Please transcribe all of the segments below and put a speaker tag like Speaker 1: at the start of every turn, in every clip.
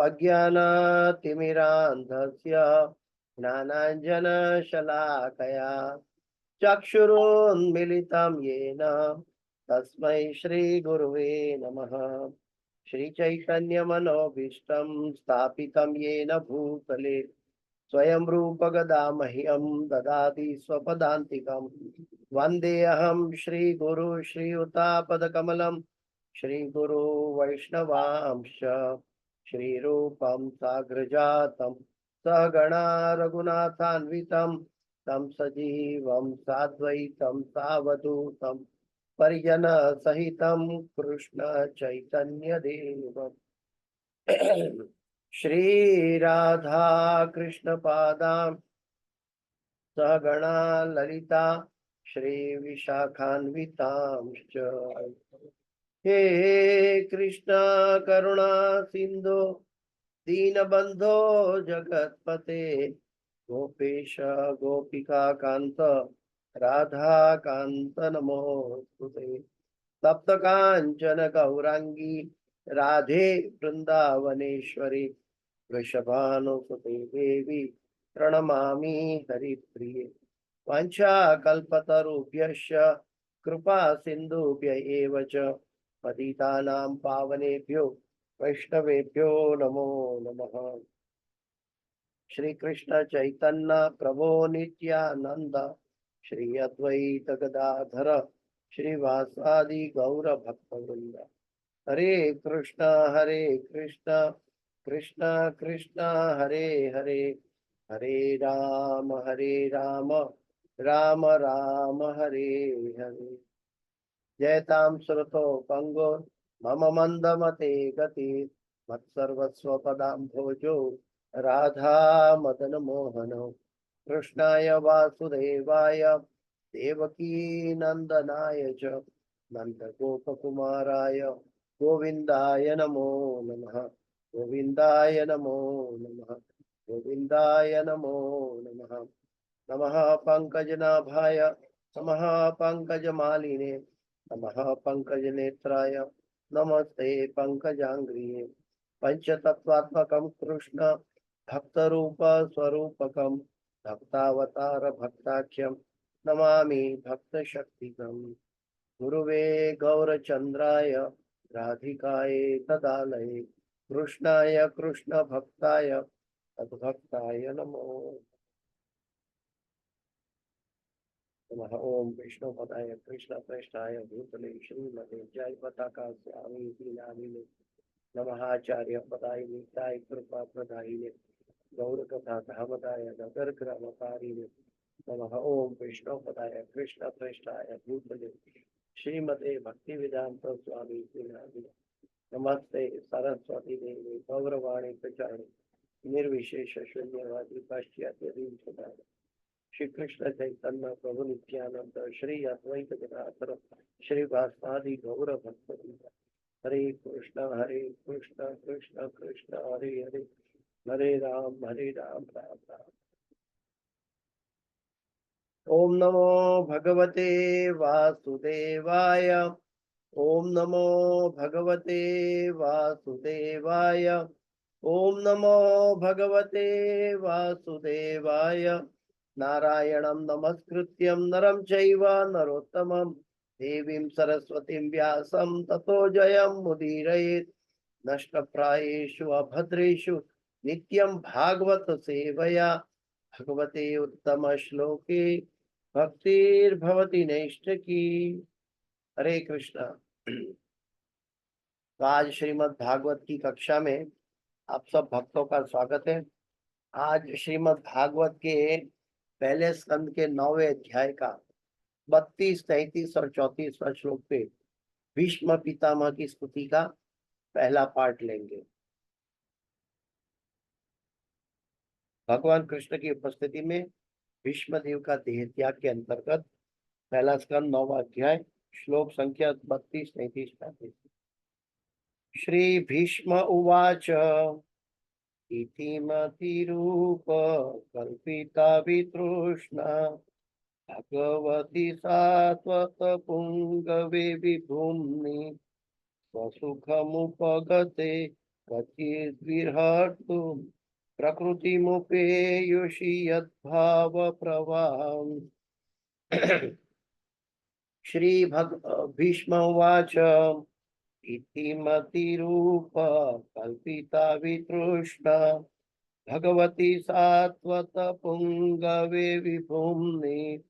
Speaker 1: अज्ञानतिमिरान्धस्य ज्ञानाञ्जनशलाकया चक्षुरुन्मिलितं येन तस्मै श्रीगुरुवे नमः। श्रीचैतन्यमनोभीष्टं स्थापितं येन भूतले स्वयं रूप गदा मह्यं ददाति स्वपदान्तिकं। वन्देऽहं श्रीगुरु श्रीयुतापदकमलं श्रीगुरु वैष्णवांश्च श्रीरूपं साग्रजातं सहगणा रघुनाथान्वितं तं सजीवं साद्वैतं सावधूतं परिजन सहितं कृष्ण चैतन्य देवम् श्री राधा कृष्ण पादां सहगणा ललिता श्री विशाखान्वितांश्च। हे कृष्ण करुणा सिंधु दीनबंधो जगत्पते गोपेश गोपिका कांत राधा कांत नमोस्तुते। तप्त कांचन गौरांगी राधे वृंदावनेश्वरी वृषभानुसुते देवी प्रणमामि हरिप्रिये। वाञ्छाकल्पतरुभ्यश्च कृपा सिन्धुभ्य एव च पतितानां पावनेभ्यो वैष्णवेभ्यो नमो नमः। श्री कृष्ण चैतन्य प्रभो नित्यानंद श्री अद्वैत गदाधर श्रीवासादि गौर भक्तवृंद। हरे कृष्ण कृष्ण कृष्ण हरे हरे, हरे राम राम राम हरे हरे। जयतां श्रुतो पंगो मम मंदमते गति मत्सर्वस्व पदाम्भोजो राधा मदन मोहनो। कृष्णाय वासुदेवाय देवकी नंदनाय च नंदगोपकुमाराय गोविंदाय नमो नमः, गोविंदाय नमो नमः, गोविंदाय नमो नमः। नमः पंकजनाभाय नमः पंकजमालिने नमः पंकजनेत्राय नमस्ते पंकजांग्रिये। पंचतत्वात्मकं कृष्ण भक्तरूप स्वरूपकं भक्तावतार भक्ताख्यं नमामि भक्तशक्तिकम्। गुरुवे गौरचंद्राय राधिकाये तदालये कृष्णाय कृष्ण भक्ताय तद्भक्ताय नमो नमः। ओम विष्णुपदाय कृष्ण प्रेष्ठाय भूतले श्रीमते जय पताका स्वामी नामिने नमः। आचार्य पदाय नित्याय कृपा प्रदायिने गौर कथा धामदाय नगर ग्रामकारिणे नमः। ओम विष्णुपदाय कृष्ण प्रेष्ठाय भूतले श्रीमते भक्ति वेदांत स्वामी नामिने नमस्ते सरस्वती देवी गौरवाणी प्रचारिणे निर्विशेष शून्यवादी पाश्चात्य दीननाथ श्री कृष्ण चैतन्य प्रभु नित्यानंद श्री अद्वैत गदाधर श्री वासादि गौर भक्तवृंद। हरे कृष्ण कृष्ण कृष्ण हरे हरे, हरे राम राम राम। ओम नमो भगवते वासुदेवाय, ओम नमो भगवते वासुदेवाय, ओम नमो भगवते वासुदेवाय। नारायणं नमस्कृत्यं नरं चैव नरोत्तमं देवीं सरस्वतीं व्यासं ततो जयं मुदीरयेत्। नष्टप्रायेषु अभद्रेषु नित्यं भागवत सेवया भगवते उत्तम श्लोके भक्तिर्भवति नैष्ठिकी। हरे कृष्णा। तो आज श्रीमद् भागवत की कक्षा में आप सब भक्तों का स्वागत है। आज श्रीमद् भागवत के पहले स्कंद के 9वें अध्याय का 32, 33 और 34वां श्लोक पे भीष्म पितामह की स्तुति का पहला पार्ट लेंगे। भगवान कृष्ण की उपस्थिति में भीष्म देव का देह त्याग के अंतर्गत पहला स्कंद 9वां अध्याय श्लोक संख्या 32, 33, 35। श्री भीष्म उवाच इतिमतिरूप कल्पिता वितृष्णा भगवती सात्वत पुंगवे विभूम्नि स्वसुखमुपगते क्वचिद्विहर्तुं प्रकृतिमुपेयुषि यद्भावप्रवाहम्। भीष्म उवाच इति मतिरूप कल्पिता वितृष्णा भगवती सात्वतपुङ्गवे विभुम्नि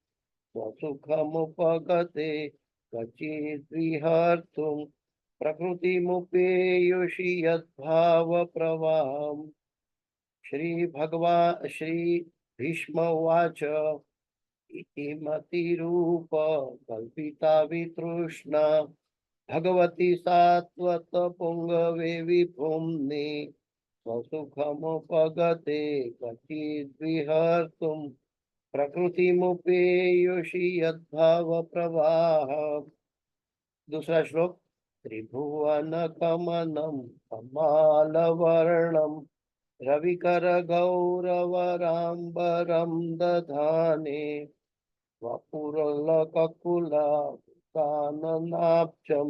Speaker 1: स्वसुखमुपगते क्वचिद्विहर्तुं प्रकृतिमुपेयुषि यद्भावप्रवाहम्। श्री भीष्म उवाच इति मतिरूप कल्पिता वितृष्णा भगवती सात्वतपुङ्गवे विभुम्नि स्वसुखमुपगते क्वचिद्विहर्तुं प्रकृतिमुपेयुषि यद्भावप्रवाह। दूसरा श्लोक। त्रिभुवनकमनं कमालवर्णं रविकरगौरवराम्बरं दधाने वपुरलककुलाननाब्जं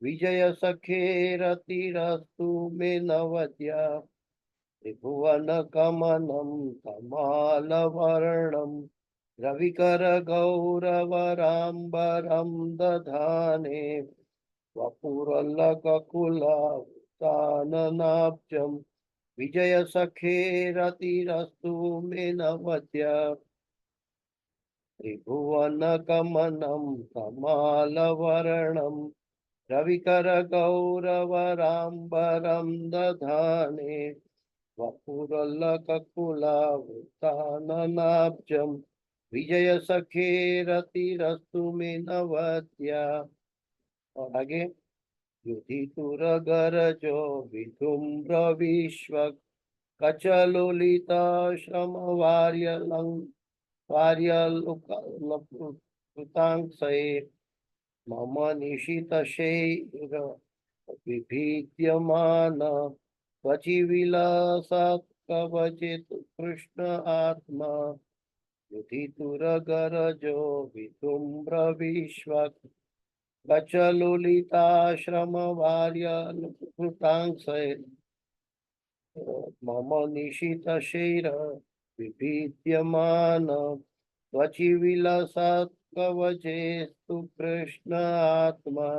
Speaker 1: विजयसखेरतिरस्तु मे नवद्या। त्रिभुवनकमनं कमालवर्णं रविकरगौरवराम्बरं दधाने वपुरलककुलाननाब्जं विजयसखेरतिरस्तु मे नवद्या। त्रिभुवनकमनं कमालवर्णं रविकरगौरवराम्बरं दधाने वपुरलककुलावृताननाब्जं विजयसखेरतिरस्तु मे नवद्या। और आगे। युधितुरगरजो विधुम्रविश्वक् वार्यलुकृताङ्क्षये मम निशितशैर विभीद्यमान क्वचिविलसत् कवचित् कृष्ण आत्मा। युधितुरगरजो विधुम्रविश्वक् गचलुलिताश्रमवार्यलुकृताङ्क्षये मम निशितशैर विभीद्यमान क्वचिविलसत् कवचेस्तु कृष्ण आत्मा।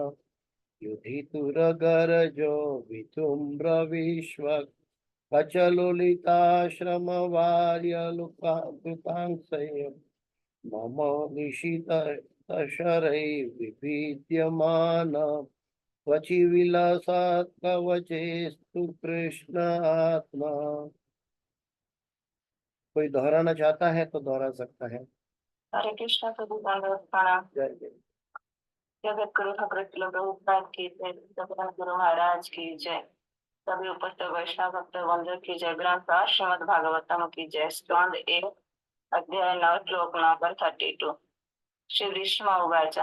Speaker 1: युधितुरगरजो विधुम्रविश्वक् गचलुलिताश्रमवार्यलुकृताङ्क्षये मम निशितशरै विभीद्यमान क्वचिविलसत् कवचेस्तु कृष्ण आत्मा। कोई दोहराना चाहता है तो दोहरा सकता है।
Speaker 2: हरे कृष्णा प्रभु प्रणाम।
Speaker 1: जय जय।
Speaker 2: जगत गुरु ठाकुर प्रभुपाद की जय, जगन्नाथ गुरु महाराज की जय, सभी उपस्थित वैष्णव भक्त वंदो की जय, ग्रंथ श्रीमद् भागवतम की जय। स्कंद 1 अध्याय 9 श्लोक नंबर 32। श्री विष्णु उवाच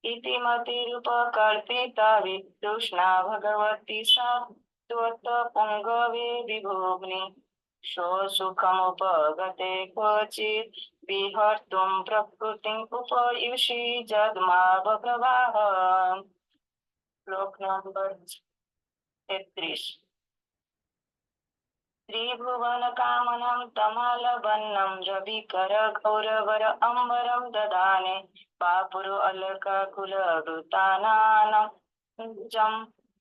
Speaker 2: इति मतिरुपकल्पिता वितृष्णा भगवती सात्वतपुङ्गवे विभुम्नि स्वसुखमुपगते क्वचित् विहर्तुं प्रकृतिम् उपयुषि जगन्मावप्रवाहम्। श्लोक नंबर 33। त्रिभुवनकामनं तमालवन्नं रविकरगौरवर अम्बरं ददाने वापुरअलकाकुलवृतानानं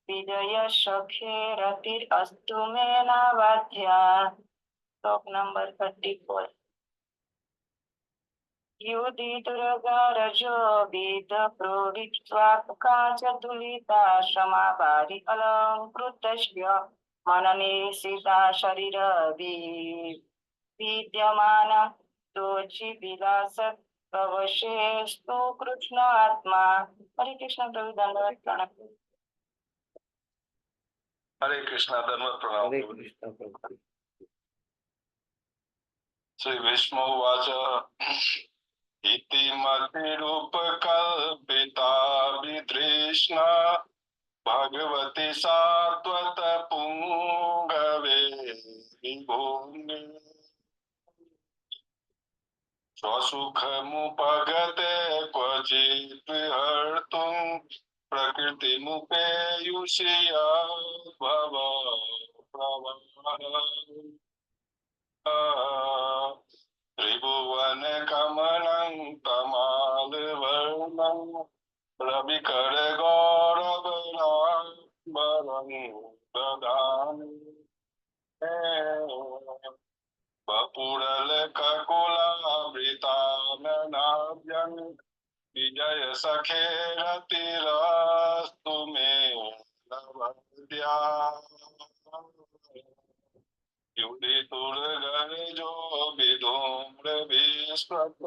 Speaker 2: विजयसखेरतिरस्तु मे नावाध्या। श्लोक नंबर 34। युधितुरगरजो विदप्रोदित्वाकाचतुलिताश्रमावारि अलङ्कृतस्य मननेशिता शरीर विद्यमान तोचिविलासत् कवशेस्तु कृष्ण आत्मा। हरे कृष्ण प्रभु दंडवत प्रणाम।
Speaker 3: हरे कृष्णा दंडवत प्रणाम।
Speaker 1: हरे कृष्ण प्रभु।
Speaker 3: श्री विष्णु उवाच इति मतिरूपकल्पिता वितृष्णा भगवती सात्वतपुङ्गवे विभुम्नि स्वसुखमुपगते क्वचित् विहर्तुं प्रकृति मुपेयुषिया भव त्रिभुवन कमलं तमाल वर्णं रविकर गौरव ददामि बपुरल ककुलावृताननाभ्यं विजय सखे रतिरस्तु मे नवद्या युदितुर्गर्जो विधूम्र विस्पत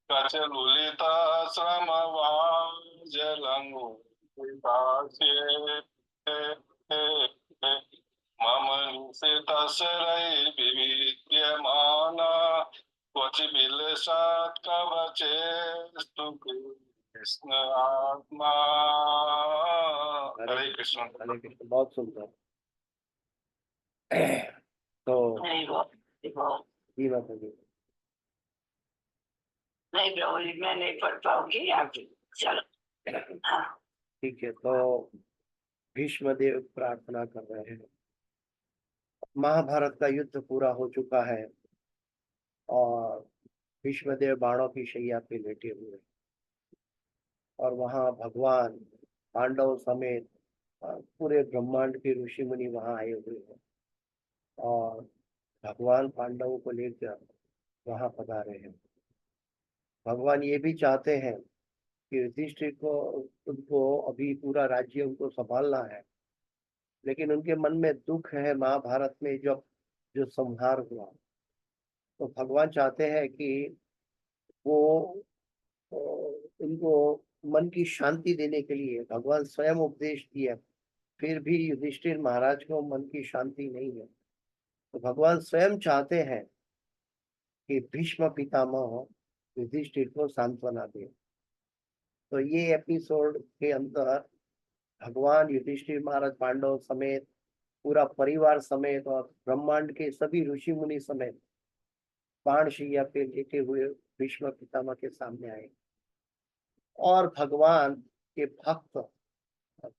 Speaker 3: कचलुलिता श्रमवाजलंगु मम निशितशरै विविद्यमाना क्वचिबिलसात् कवचेस्तु कृष्ण आत्मा। हरे कृष्ण।
Speaker 1: हरे कृष्ण, बहुत सुंदर। तो
Speaker 2: हरि बोल, हरि बोल।
Speaker 1: जी माता जी।
Speaker 2: नहीं प्रभु जी, मैं नहीं पढ़ पाऊंगी, आप चलो। हाँ,
Speaker 1: ठीक है, तो भीष्म देव प्रार्थना कर रहे हैं। महाभारत का युद्ध पूरा हो चुका है और भीष्म देव बाणों की शैया पे लेटे हुए हैं और वहां भगवान पांडव समेत पूरे ब्रह्मांड के ऋषि मुनि वहां आए हुए हैं और भगवान पांडवों को लेकर वहां पधारे हैं। भगवान ये भी चाहते हैं कि युधिष्ठिर को उनको अभी पूरा राज्य उनको संभालना है, लेकिन उनके मन में दुख है महाभारत में जब जो संहार हुआ। तो भगवान चाहते हैं कि वो उनको मन की शांति देने के लिए भगवान स्वयं उपदेश दिए, फिर भी युधिष्ठिर महाराज को मन की शांति नहीं है। तो भगवान स्वयं चाहते हैं कि भीष्म पितामह युधिष्ठिर को सांत्वना दे। तो ये एपिसोड के अंदर भगवान युधिष्ठिर महाराज पांडव समेत पूरा परिवार समेत और ब्रह्मांड के सभी ऋषि मुनि समेत बाणशैया पे लेटे हुए भीष्म पितामह के सामने आए और भगवान के भक्त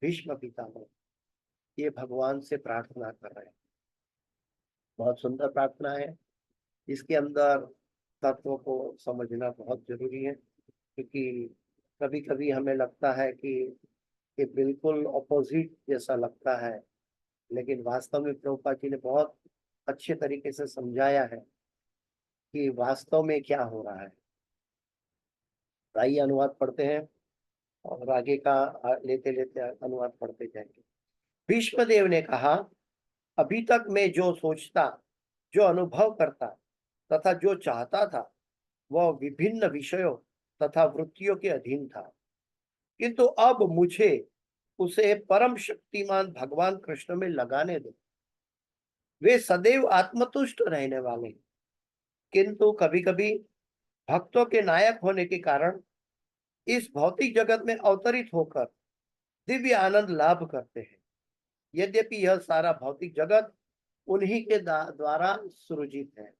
Speaker 1: भीष्म पितामह ये भगवान से प्रार्थना कर रहे हैं। बहुत सुंदर प्रार्थना है, इसके अंदर तत्व को समझना बहुत जरूरी है, क्योंकि कभी कभी हमें लगता है कि ये बिल्कुल ऑपोजिट जैसा लगता है, लेकिन वास्तव में प्रभुपाद जी ने बहुत अच्छे तरीके से समझाया है कि वास्तव में क्या हो रहा है। आइए अनुवाद पढ़ते हैं और आगे का लेते लेते अनुवाद पढ़ते जाएंगे। भीष्मदेव ने कहा, अभी तक मैं जो सोचता, जो अनुभव करता तथा जो चाहता था वह विभिन्न विषयों तथा वृत्तियों के अधीन था, किंतु अब मुझे उसे परम शक्तिमान भगवान कृष्ण में लगाने दो। वे सदैव आत्मतुष्ट रहने वाले, किंतु कभी कभी भक्तों के नायक होने के कारण इस भौतिक जगत में अवतरित होकर दिव्य आनंद लाभ करते हैं। यद्यपि यह सारा भौतिक जगत उन्हीं के द्वारा सृजित है।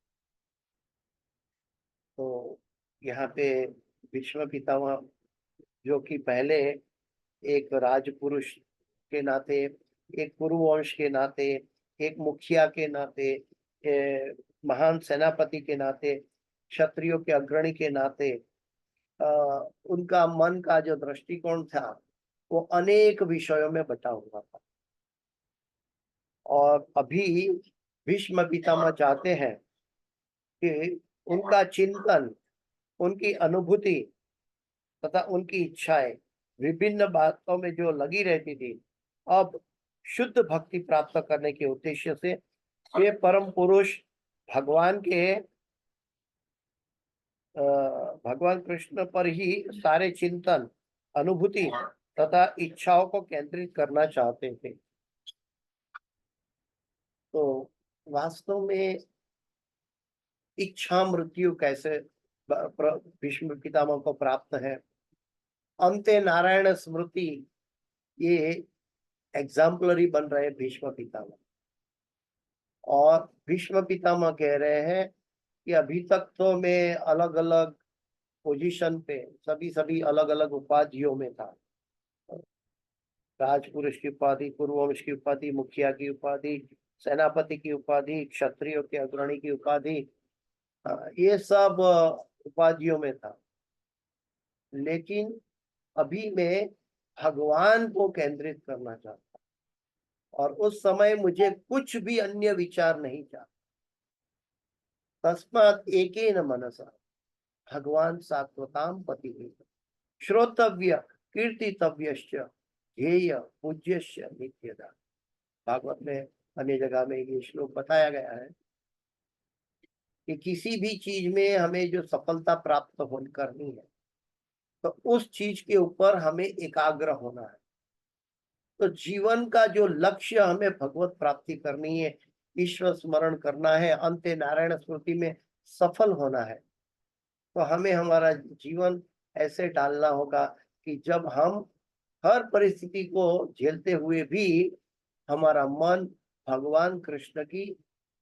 Speaker 1: तो यहाँ पे भीष्म पितामह जो कि पहले एक राजपुरुष के नाते, एक कुरुवंश के नाते, एक मुखिया के नाते, महान सेनापति के नाते, क्षत्रियों के अग्रणी के नाते उनका मन का जो दृष्टिकोण था वो अनेक विषयों में बटा हुआ था। और अभी भीष्म पितामह चाहते हैं कि उनका चिंतन, उनकी अनुभूति तथा उनकी इच्छाएं विभिन्न बातों में जो लगी रहती थी, अब शुद्ध भक्ति प्राप्त करने के उद्देश्य से वे परम पुरुष भगवान कृष्ण पर ही सारे चिंतन, अनुभूति तथा इच्छाओं को केंद्रित करना चाहते थे। तो वास्तव में इच्छा मृत्यु कैसे भीष्म पितामह को प्राप्त है, अंते नारायण स्मृति, ये एग्जाम्पलरी बन रहे भीष्म पितामह। और भीष्म पितामह कह रहे हैं कि अभी तक तो मैं अलग अलग पोजीशन पे, सभी अलग अलग उपाधियों में था, राजपुरुष की उपाधि, कुरुवंश की उपाधि, मुखिया की उपाधि, सेनापति की उपाधि, क्षत्रियों के अग्रणी की उपाधि, ये सब उपाधियों में था। लेकिन अभी मैं भगवान को केंद्रित करना चाहता हूं और उस समय मुझे कुछ भी अन्य विचार नहीं चाहता। तस्मात् एकेन मनसा भगवान सात्वताम पति श्रोतव्य कीर्तितव्यश्च ध्येय पूज्यश्च नित्यदा। भागवत में अन्य जगह में ये श्लोक बताया गया है कि किसी भी चीज में हमें जो सफलता प्राप्त हो करनी है तो उस चीज के ऊपर हमें एकाग्र होना है। तो जीवन का जो लक्ष्य हमें भगवत प्राप्ति करनी है, ईश्वर स्मरण करना है, अंत्य नारायण स्मृति में सफल होना है, तो हमें हमारा जीवन ऐसे डालना होगा कि जब हम हर परिस्थिति को झेलते हुए भी हमारा मन भगवान कृष्ण की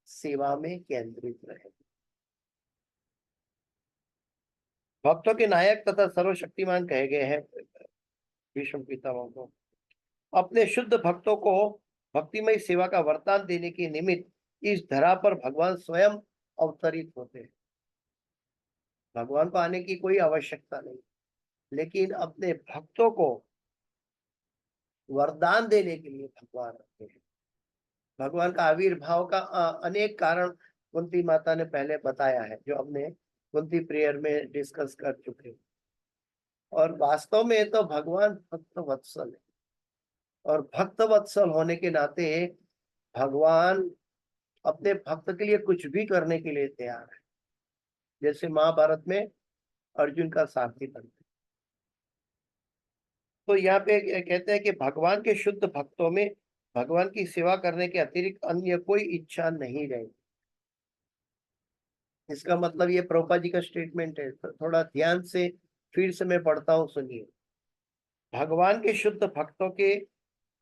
Speaker 1: सेवा में केंद्रित रहे। भक्तों के नायक तथा सर्वशक्तिमान कहे गए हैं भीष्म पितामह को। अपने शुद्ध भक्तों को भक्तिमय सेवा का वरदान देने के निमित्त इस धरा पर भगवान स्वयं अवतरित होते हैं। भगवान को आने की कोई आवश्यकता नहीं, लेकिन अपने भक्तों को वरदान देने के लिए भगवान आते हैं। भगवान का आविर्भाव का अनेक कारण कुंती माता ने पहले बताया है, जो हमने कुंती प्रेयर में डिस्कस कर चुके हैं। और वास्तव में तो भगवान भक्त वत्सल है, और भक्त वत्सल होने के नाते भगवान अपने भक्त के लिए कुछ भी करने के लिए तैयार है। जैसे महाभारत में अर्जुन का सारथी बनते। तो यहाँ पे कहते हैं कि भगवान के शुद्ध भक्तों में भगवान की सेवा करने के अतिरिक्त अन्य कोई इच्छा नहीं रहेगी। इसका मतलब ये प्रभुपाद जी का स्टेटमेंट है, तो थोड़ा ध्यान से फिर से मैं पढ़ता हूँ, सुनिए। भगवान के शुद्ध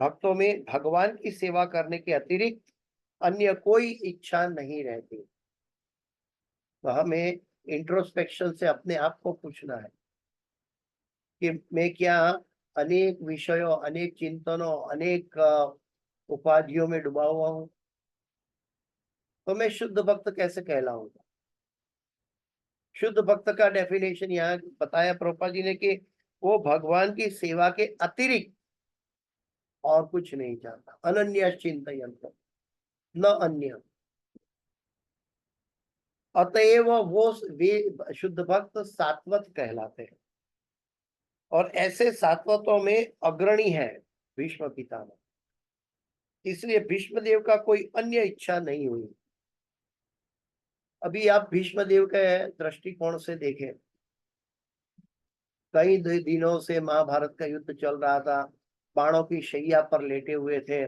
Speaker 1: भक्तों में भगवान की सेवा करने के अतिरिक्त अन्य कोई इच्छा नहीं रहती। तो हमें इंट्रोस्पेक्शन से अपने आप को पूछना है कि मैं क्या अनेक विषयों, अनेक चिंतनों, अनेक उपाधियों में डूबा हुआ हूं? तो मैं शुद्ध भक्त कैसे कहलाऊंगा? शुद्ध भक्त का डेफिनेशन यहाँ बताया प्रभुपाद जी ने कि वो भगवान की सेवा के अतिरिक्त और कुछ नहीं चाहता। अनन्य चिंतयन्त न अन्य। अतएव वो वे शुद्ध भक्त सात्वत कहलाते हैं, और ऐसे सात्वतों में अग्रणी है भीष्म पितामह। इसलिए भीष्मदेव का कोई अन्य इच्छा नहीं हुई। अभी आप भीष्मदेव के दृष्टिकोण से देखें, कई दिनों से महाभारत का युद्ध चल रहा था, बाणों की शैया पर लेटे हुए थे,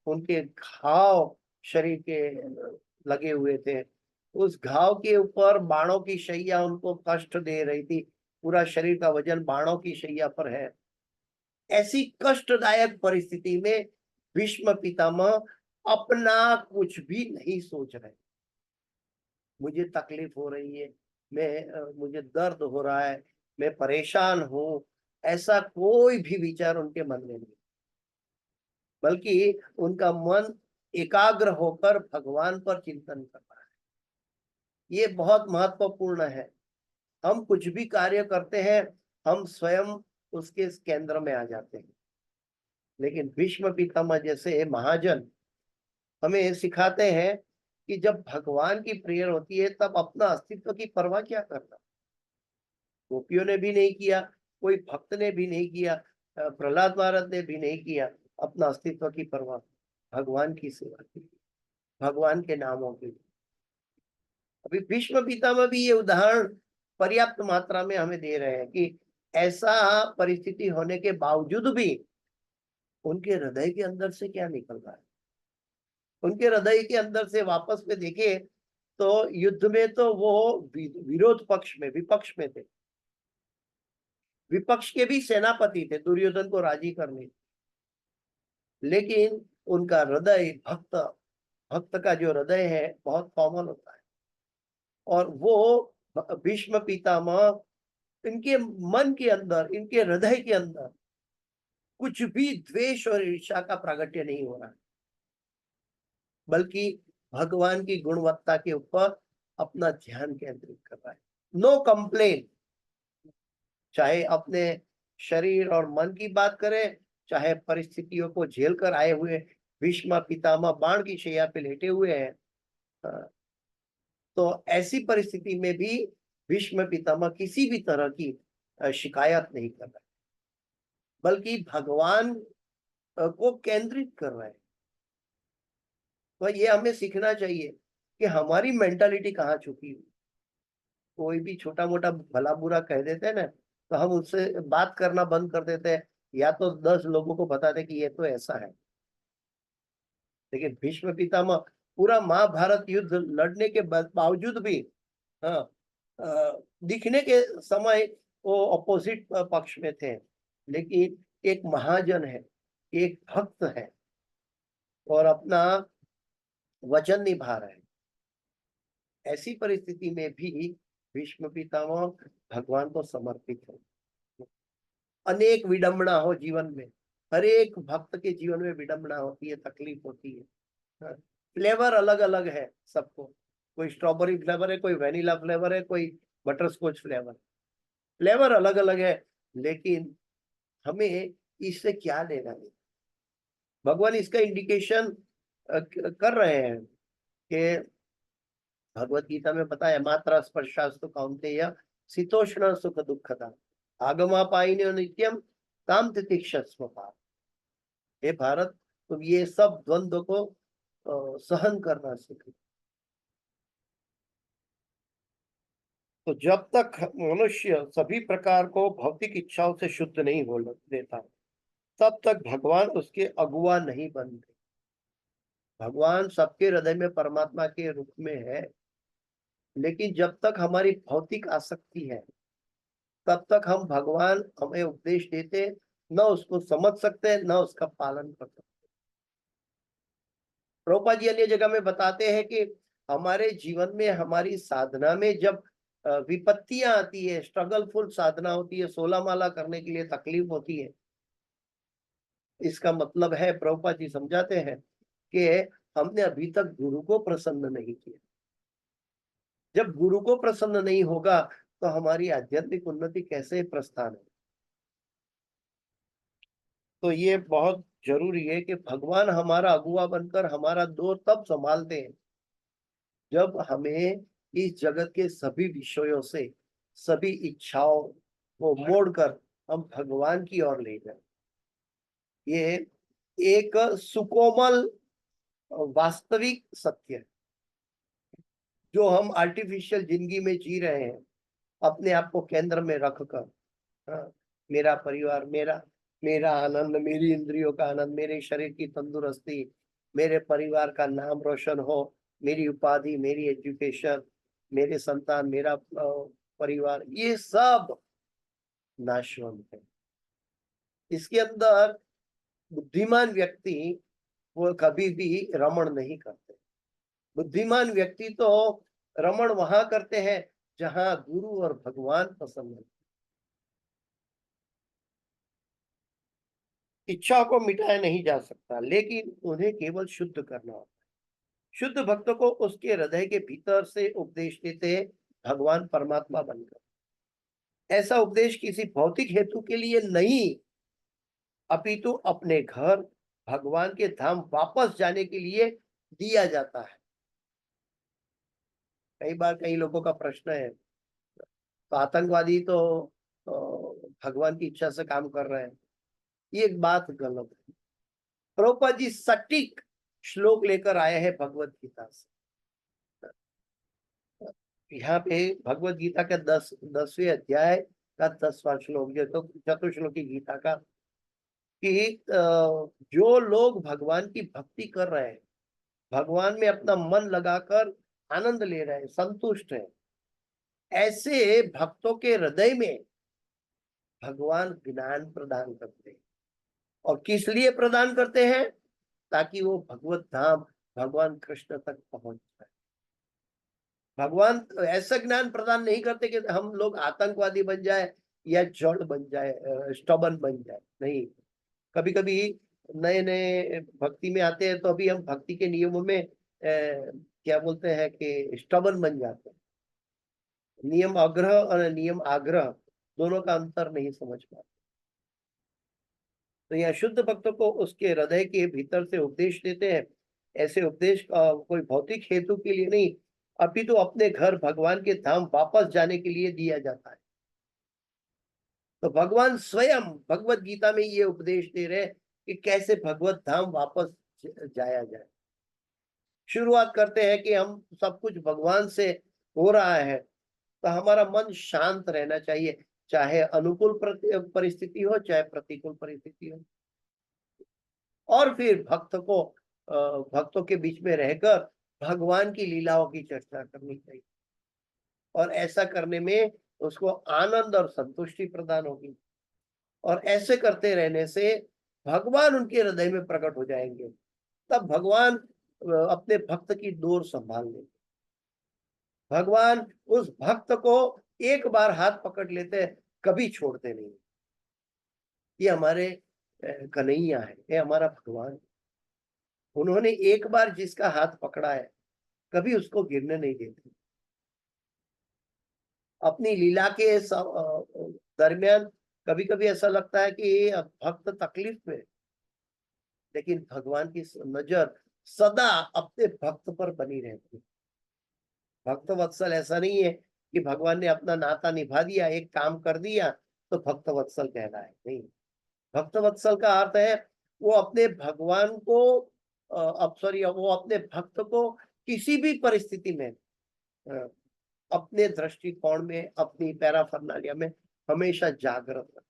Speaker 1: उनके घाव शरीर के लगे हुए थे, उस घाव के ऊपर बाणों की शैया उनको कष्ट दे रही थी, पूरा शरीर का वजन बाणों की शैया पर है। ऐसी कष्टदायक परिस्थिति में भीष्म पितामह अपना कुछ भी नहीं सोच रहे। मुझे तकलीफ हो रही है, मुझे दर्द हो रहा है, मैं परेशान हूं, ऐसा कोई भी विचार उनके मन में नहीं, बल्कि उनका मन एकाग्र होकर भगवान पर चिंतन कर रहा है। ये बहुत महत्वपूर्ण है। हम कुछ भी कार्य करते हैं, हम स्वयं उसके केंद्र में आ जाते हैं, लेकिन भीष्म पितामह जैसे महाजन हमें सिखाते हैं कि जब भगवान की प्रेयर होती है तब अपना अस्तित्व की परवाह क्या करना। गोपियों ने भी नहीं किया, कोई भक्त ने भी नहीं किया, प्रहलाद महाराज ने भी नहीं किया अपना अस्तित्व की परवाह, भगवान की सेवा की, भगवान के नामों की। अभी भीष्म पितामह भी ये उदाहरण पर्याप्त मात्रा में हमें दे रहे हैं कि ऐसा परिस्थिति होने के बावजूद भी उनके हृदय के अंदर से क्या निकल रहा है। उनके हृदय के अंदर से वापस में देखे तो युद्ध में तो वो विरोध पक्ष में, विपक्ष में थे, विपक्ष के भी सेनापति थे दुर्योधन को राजी करने, लेकिन उनका हृदय भक्त का जो हृदय है बहुत कॉमन होता है, और वो भीष्म पितामह इनके मन के अंदर, इनके हृदय के अंदर कुछ भी द्वेष और ईर्ष्या का प्रागट्य नहीं हो रहा, बल्कि भगवान की गुणवत्ता के ऊपर अपना ध्यान केंद्रित कर रहा है। नो कंप्लेन, चाहे अपने शरीर और मन की बात करें, चाहे परिस्थितियों को झेल कर आए हुए भीष्म पितामह बाण की शैया पे लेटे हुए हैं, तो ऐसी परिस्थिति में भी भीष्म पितामह किसी भी तरह की शिकायत नहीं कर रहे, बल्कि भगवान को केंद्रित कर रहे हैं। तो ये हमें सीखना चाहिए कि हमारी मेंटालिटी कहाँ छुपी हुई। कोई भी छोटा मोटा भला बुरा कह देते हैं ना, तो हम उससे बात करना बंद कर देते हैं, या तो 10 लोगों को बताते कि ये तो ऐसा है। लेकिन भीष्म पितामह पूरा महाभारत युद्ध लड़ने के बावजूद भी, हाँ, दिखने के समय वो अपोजिट पक्ष में थे, लेकिन एक महाजन है, एक भक्त है और अपना वचन निभा रहे हैं। ऐसी परिस्थिति में भी भीष्म पितामह भगवान को समर्पित है। अनेक विडंबना हो जीवन में, हर एक भक्त के जीवन में विडंबना होती है, तकलीफ होती है, फ्लेवर अलग अलग है सबको, कोई स्ट्रॉबेरी फ्लेवर है, कोई वेनिला फ्लेवर है, कोई बटर स्कॉच फ्लेवर, फ्लेवर अलग अलग है, लेकिन हमें इससे क्या लेना है। भगवान इसका इंडिकेशन कर रहे हैं कि भगवत गीता में बताया, मात्रा स्पर्शास्तु कौन्तेय शीतोष्ण सुख दुखदा आगमापायिनो नित्यम काम तितिक्षस्व पाप। हे भारत, तुम ये सब द्वंद्व को सहन करना सीखो। तो जब तक मनुष्य सभी प्रकार को भौतिक इच्छाओं से शुद्ध नहीं हो देता, तब तक भगवान उसके अगुआ नहीं बनते। भगवान सबके हृदय में परमात्मा के रूप में है, लेकिन जब तक हमारी भौतिक आसक्ति है, तब तक हम भगवान हमें उपदेश देते न उसको समझ सकते, न उसका पालन कर सकते। प्रभुपाद जी अन्य जगह में बताते हैं कि हमारे जीवन में, हमारी साधना में जब विपत्तियां आती है, स्ट्रगलफुल साधना होती है, 16 माला करने के लिए तकलीफ होती है, इसका मतलब है, प्रभुपाद जी समझाते हैं कि हमने अभी तक गुरु को प्रसन्न नहीं किया। जब गुरु को प्रसन्न नहीं होगा तो हमारी आध्यात्मिक उन्नति कैसे प्रस्थान है। तो ये बहुत जरूरी है कि भगवान हमारा अगुआ बनकर हमारा दौर तब संभालते हैं जब हमें इस जगत के सभी विषयों से, सभी इच्छाओं को मोड़कर हम भगवान की ओर ले जाए। ये एक सुकोमल वास्तविक सत्य है जो हम आर्टिफिशियल जिंदगी में जी रहे हैं, अपने आप को केंद्र में रखकर। हाँ, मेरा परिवार, मेरा मेरा आनंद, मेरी इंद्रियों का आनंद, मेरे शरीर की तंदुरुस्ती, मेरे परिवार का नाम रोशन हो, मेरी उपाधि, मेरी एजुकेशन, मेरे संतान, मेरा परिवार, ये सब नाशवंत है। इसके अंदर बुद्धिमान व्यक्ति वो कभी भी रमण नहीं करते। बुद्धिमान व्यक्ति तो रमण वहां करते हैं जहां गुरु और भगवान पसंद है। इच्छा को मिटाया नहीं जा सकता, लेकिन उन्हें केवल शुद्ध करना होता है। शुद्ध भक्त को उसके हृदय के भीतर से उपदेश देते हैं भगवान परमात्मा बनकर। ऐसा उपदेश किसी भौतिक हेतु के लिए नहीं, अपितु अपने घर भगवान के धाम वापस जाने के लिए दिया जाता है। कई बार कई लोगों का प्रश्न है, तो आतंकवादी तो भगवान की इच्छा से काम कर रहे हैं। ये एक बात गलत है। प्रभुपाद जी सटीक श्लोक लेकर आए हैं भगवत गीता से। यहाँ पे भगवत गीता के 10वें अध्याय का 10वां श्लोक, जो तो चतुश्लोकी गीता का, कि जो लोग भगवान की भक्ति कर रहे हैं, भगवान में अपना मन लगाकर आनंद ले रहे हैं, संतुष्ट हैं, ऐसे भक्तों के हृदय में भगवान ज्ञान प्रदान करते हैं। और किस लिए प्रदान करते हैं? ताकि वो भगवत धाम, भगवान कृष्ण तक पहुंच जाए। भगवान ऐसा ज्ञान प्रदान नहीं करते कि हम लोग आतंकवादी बन जाए या जड़ बन जाए, स्टबन बन जाए, नहीं। कभी कभी नए नए भक्ति में आते हैं तो अभी हम भक्ति के नियमों में क्या बोलते हैं कि स्टबन बन जाते हैं। नियम आग्रह और नियम आग्रह दोनों का अंतर नहीं समझ पाते। तो यहाँ शुद्ध भक्तों को उसके हृदय के भीतर से उपदेश देते हैं। ऐसे उपदेश कोई भौतिक हेतु के लिए नहीं, अभी तो अपने घर भगवान के धाम वापस जाने के लिए दिया जाता है। तो भगवान स्वयं भगवत गीता में ये उपदेश दे रहे हैं कि कैसे भगवत धाम वापस जाया जाए। शुरुआत करते हैं कि हम सब कुछ भगवान से हो रहा है तो हमारा मन शांत रहना चाहिए, चाहे अनुकूल परिस्थिति हो चाहे प्रतिकूल परिस्थिति हो। और फिर भक्तों के बीच में रहकर भगवान की लीलाओं की चर्चा करनी चाहिए, और ऐसा करने में उसको आनंद और संतुष्टि प्रदान होगी। और ऐसे करते रहने से भगवान उनके हृदय में प्रकट हो जाएंगे। तब भगवान अपने भक्त की डोर संभाल लेंगे। भगवान उस भक्त को एक बार हाथ पकड़ लेते हैं, कभी छोड़ते नहीं। ये हमारे कन्हैया है, ये हमारा भगवान। उन्होंने एक बार जिसका हाथ पकड़ा है कभी उसको गिरने नहीं देते। अपनी लीला के दरमियान कभी कभी ऐसा लगता है कि भक्त तकलीफ में, लेकिन भगवान की नजर सदा अपने भक्त पर बनी रहती है। भक्त वत्सल ऐसा नहीं है कि भगवान ने अपना नाता निभा दिया, एक काम कर दिया तो भक्त वत्सल कहना है, नहीं। भक्त वत्सल का अर्थ है वो अपने भगवान को वो अपने भक्त को किसी भी परिस्थिति में अपने दृष्टिकोण में, अपनी पैराफर्नालिया में हमेशा जागृत रखते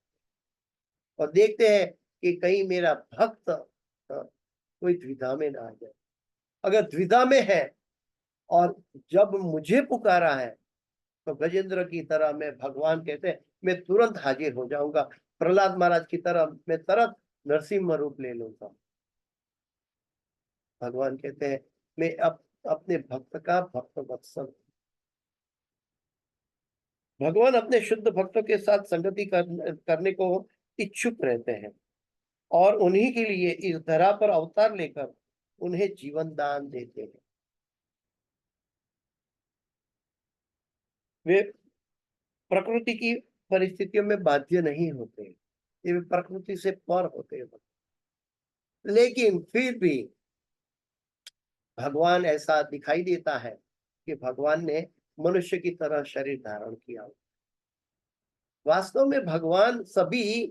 Speaker 1: और देखते हैं कि कहीं मेरा भक्त कोई द्विधा में ना आ जाए। अगर द्विधा में है और जब मुझे पुकारा है तो गजेंद्र की तरह मैं, भगवान कहते हैं, मैं तुरंत हाजिर हो जाऊंगा। प्रहलाद महाराज की तरह मैं तुरंत नरसिंह रूप ले लूंगा। भगवान कहते हैं मैं अपने भक्त का भक्त वत्सल। भगवान अपने शुद्ध भक्तों के साथ संगति करने को इच्छुक रहते हैं और उन्हीं के लिए इस धरा पर अवतार लेकर उन्हें जीवन दान देते हैं। वे प्रकृति की परिस्थितियों में बाध्य नहीं होते, ये प्रकृति से पर होते हैं। लेकिन फिर भी भगवान ऐसा दिखाई देता है कि भगवान ने मनुष्य की तरह शरीर धारण किया। वास्तव में भगवान सभी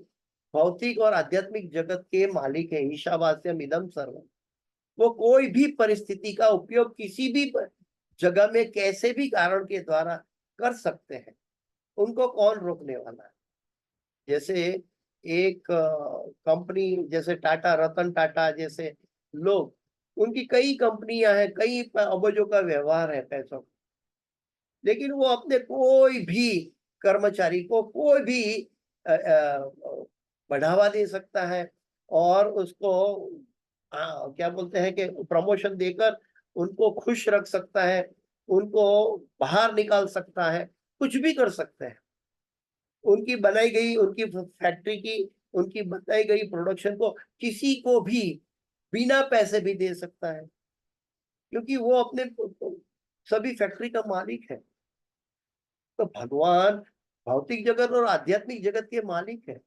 Speaker 1: भौतिक और आध्यात्मिक जगत के मालिक है। ईशावास्यम इदम सर्वम। वो कोई भी परिस्थिति का उपयोग किसी भी जगह में कैसे भी कारण के द्वारा कर सकते हैं, उनको कौन रोकने वाला है। जैसे एक कंपनी, जैसे टाटा, रतन टाटा जैसे लोग, उनकी कई कंपनियां हैं, कई अबजों का व्यवहार है पैसों, लेकिन वो अपने कोई भी कर्मचारी को कोई भी बढ़ावा दे सकता है और उसको क्या बोलते हैं कि प्रमोशन देकर उनको खुश रख सकता है, उनको बाहर निकाल सकता है, कुछ भी कर सकते हैं। उनकी बनाई गई, उनकी फैक्ट्री की, उनकी बनाई गई प्रोडक्शन को किसी को भी बिना पैसे भी दे सकता है, क्योंकि वो अपने सभी फैक्ट्री का मालिक है। तो भगवान भौतिक जगत और आध्यात्मिक जगत के मालिक है,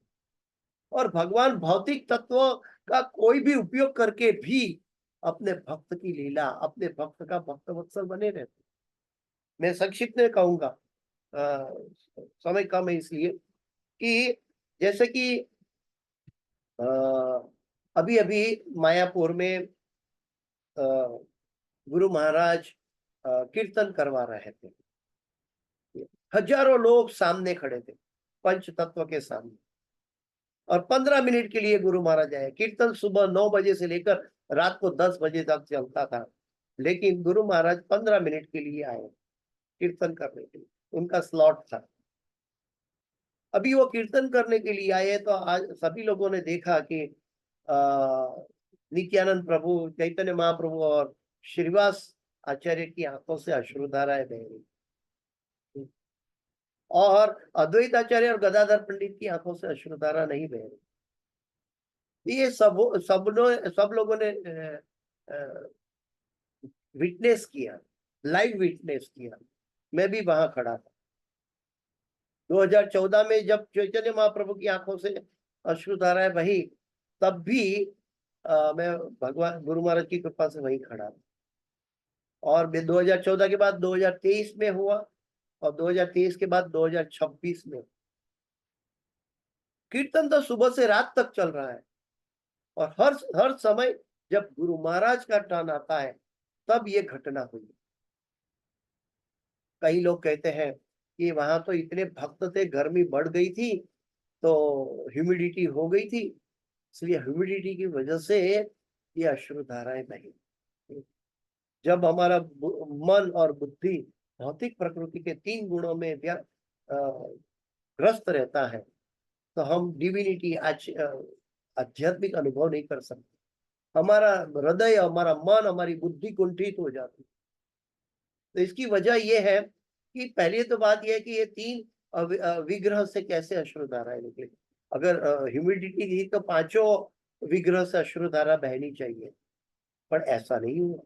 Speaker 1: और भगवान भौतिक तत्वों का कोई भी उपयोग करके भी अपने भक्त की लीला, अपने भक्त का भक्त वत्सल बने रहते। मैं संक्षिप्त में कहूंगा, समय कम है इसलिए, कि जैसे कि अभी अभी मायापुर में गुरु महाराज कीर्तन करवा रहे थे। हजारों लोग सामने खड़े थे, पंच तत्व के सामने, और 15 मिनट के लिए गुरु महाराज आए। कीर्तन सुबह 9 बजे से लेकर रात को 10 बजे तक चलता था, लेकिन गुरु महाराज 15 मिनट के लिए आए कीर्तन करने के लिए, उनका स्लॉट था। अभी वो कीर्तन करने के लिए आए तो आज सभी लोगों ने देखा कि नित्यानंद प्रभु, चैतन्य महाप्रभु और श्रीवास आचार्य की आंखों से अश्रुधाराएं बह रही, और अद्वैत आचार्य और गदाधर पंडित की आंखों से अश्रुधारा नहीं बह रही। ये सब लोगों ने विटनेस किया, लाइव विटनेस किया। मैं भी वहां खड़ा था 2014 में, जब चैतन्य महाप्रभु की आंखों से अश्रुधाराएं बही, तब भी मैं भगवान गुरु महाराज की कृपा से वहीं खड़ा था। और 2014 के बाद 2023 में हुआ, और 2023 के बाद 2026 में। कीर्तन तो सुबह से रात तक चल रहा है, और हर समय जब गुरु महाराज का टर्न आता है तब ये घटना हुई। कई लोग कहते हैं कि वहां तो इतने भक्त थे, गर्मी बढ़ गई थी, तो ह्यूमिडिटी हो गई थी, इसलिए ह्यूमिडिटी की वजह से ये अश्रुधाराएं बही। जब हमारा मन और बुद्धि भौतिक प्रकृति के 3 गुणों में ग्रस्त रहता है, तो हम डिविनिटी आध्यात्मिक अनुभव नहीं कर सकते। हमारा हृदय, हमारा मन, हमारी बुद्धि कुंठित हो जाती है। तो इसकी वजह यह है कि पहले तो बात यह है कि ये 3 विग्रह से कैसे अश्रुधाराएं निकले। अगर ह्यूमिडिटी थी तो 5 विग्रह से अश्रुधारा बहनी चाहिए, पर ऐसा नहीं हुआ।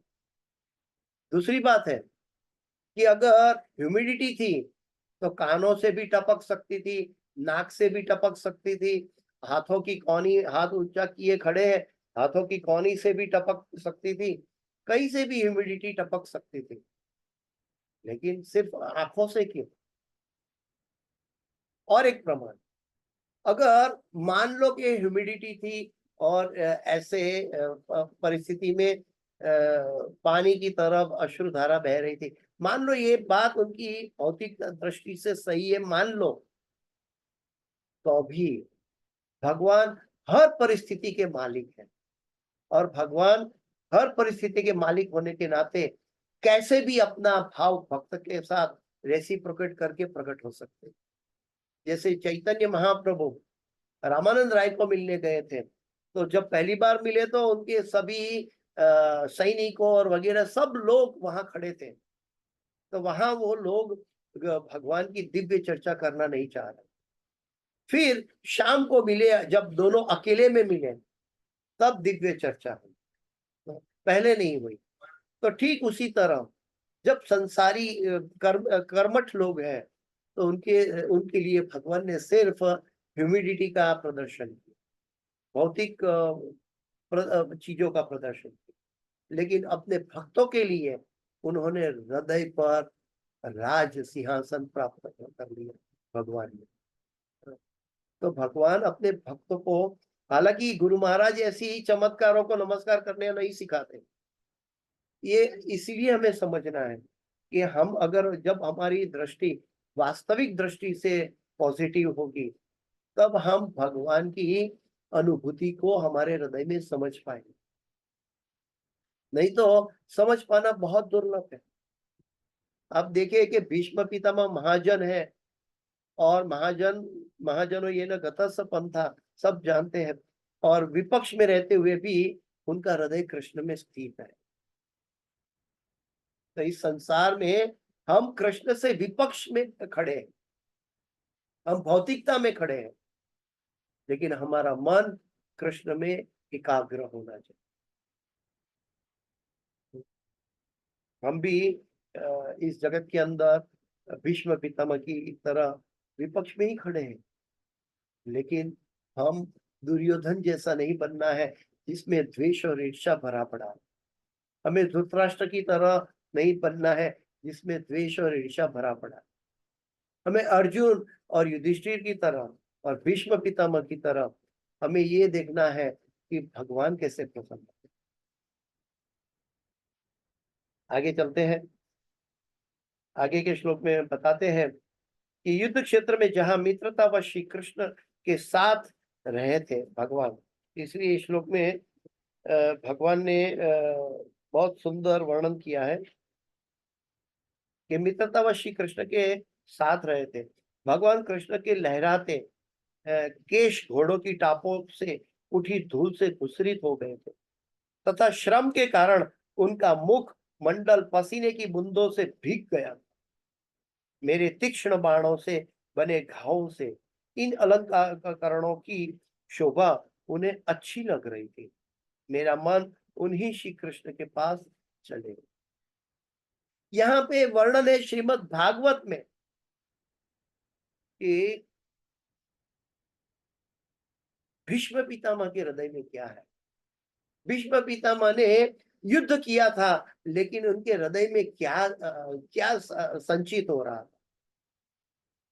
Speaker 1: दूसरी बात है कि अगर ह्यूमिडिटी थी तो कानों से भी टपक सकती थी, नाक से भी टपक सकती थी, हाथों की कौनी, हाथ ऊंचा किए खड़े हैं, हाथों की कौनी से भी टपक सकती थी, कहीं से भी ह्यूमिडिटी टपक सकती थी, लेकिन सिर्फ आंखों से क्यों? और एक प्रमाण, अगर मान लो कि ह्यूमिडिटी थी और ऐसे परिस्थिति में पानी की तरफ अश्रुधारा बह रही थी, मान लो ये बात उनकी भौतिक दृष्टि से सही है, मान लो, तो भी भगवान हर परिस्थिति के मालिक है, और भगवान हर परिस्थिति के मालिक होने के नाते कैसे भी अपना भाव भक्त के साथ रेसिप्रोकेट करके प्रकट हो सकते। जैसे चैतन्य महाप्रभु रामानंद राय को मिलने गए थे, तो जब पहली बार मिले तो उनके सभी सैनिकों और वगैरह सब लोग वहां खड़े थे, तो वहां वो लोग भगवान की दिव्य चर्चा करना नहीं चाह रहे। फिर शाम को मिले, जब दोनों अकेले में मिले, तब दिव्य चर्चा हुई, पहले नहीं हुई। तो ठीक उसी तरह जब संसारी कर्मठ लोग हैं, तो उनके लिए भगवान ने सिर्फ ह्यूमिडिटी का प्रदर्शन किया, भौतिक चीजों का प्रदर्शन किया, लेकिन अपने भक्तों के लिए उन्होंने हृदय पर राज सिंहासन प्राप्त कर लिया भगवान ने। तो भगवान अपने भक्तों को, हालांकि गुरु महाराज ऐसी ही चमत्कारों को नमस्कार करने नहीं सिखाते, ये इसीलिए हमें समझना है कि हम अगर, जब हमारी दृष्टि वास्तविक दृष्टि से पॉजिटिव होगी, तब हम भगवान की अनुभूति को हमारे हृदय में समझ पाएंगे, नहीं तो समझ पाना बहुत दुर्लभ है। आप देखिए कि भीष्म पितामह महाजन है, और महाजनों ये न गतस्स पंथा, सब जानते हैं, और विपक्ष में रहते हुए भी उनका हृदय कृष्ण में स्थित है। तो इस संसार में हम कृष्ण से विपक्ष में खड़े हैं, हम भौतिकता में खड़े हैं, लेकिन हमारा मन कृष्ण में एकाग्र होना चाहिए। हम भी इस जगत के अंदर भीष्म पितामह की तरह विपक्ष में ही खड़े हैं, लेकिन हम दुर्योधन जैसा नहीं बनना है जिसमें द्वेष और ईर्ष्या भरा पड़ा है। हमें धृतराष्ट्र की तरह नहीं बनना है जिसमें द्वेष और ईर्ष्या भरा पड़ा है। हमें अर्जुन और युधिष्ठिर की तरह और भीष्म पितामह की तरह हमें ये देखना है कि भगवान कैसे प्रसन्न है। आगे चलते हैं, आगे के श्लोक में बताते हैं कि युद्ध क्षेत्र में जहां मित्रता व श्री कृष्ण के साथ रहे थे भगवान, इसलिए इस श्लोक में भगवान ने बहुत सुंदर वर्णन किया है कि मित्रता व श्री कृष्ण के साथ रहे थे। भगवान कृष्ण के लहराते केश घोड़ों की टापों से उठी धूल से धूसरित हो गए थे, तथा श्रम के कारण उनका मुख मंडल पसीने की बूंदों से भीग गया। मेरे तीक्ष्ण बाणों से बने घावों से इन अलंकारणों की शोभा उन्हें अच्छी लग रही थी। मेरा मन उन्हीं श्री कृष्ण के पास चले गया। यहाँ पे वर्णन है श्रीमद् भागवत में कि भीष्म पितामह के हृदय में क्या है। भीष्म पितामह ने युद्ध किया था, लेकिन उनके हृदय में क्या संचित हो रहा था।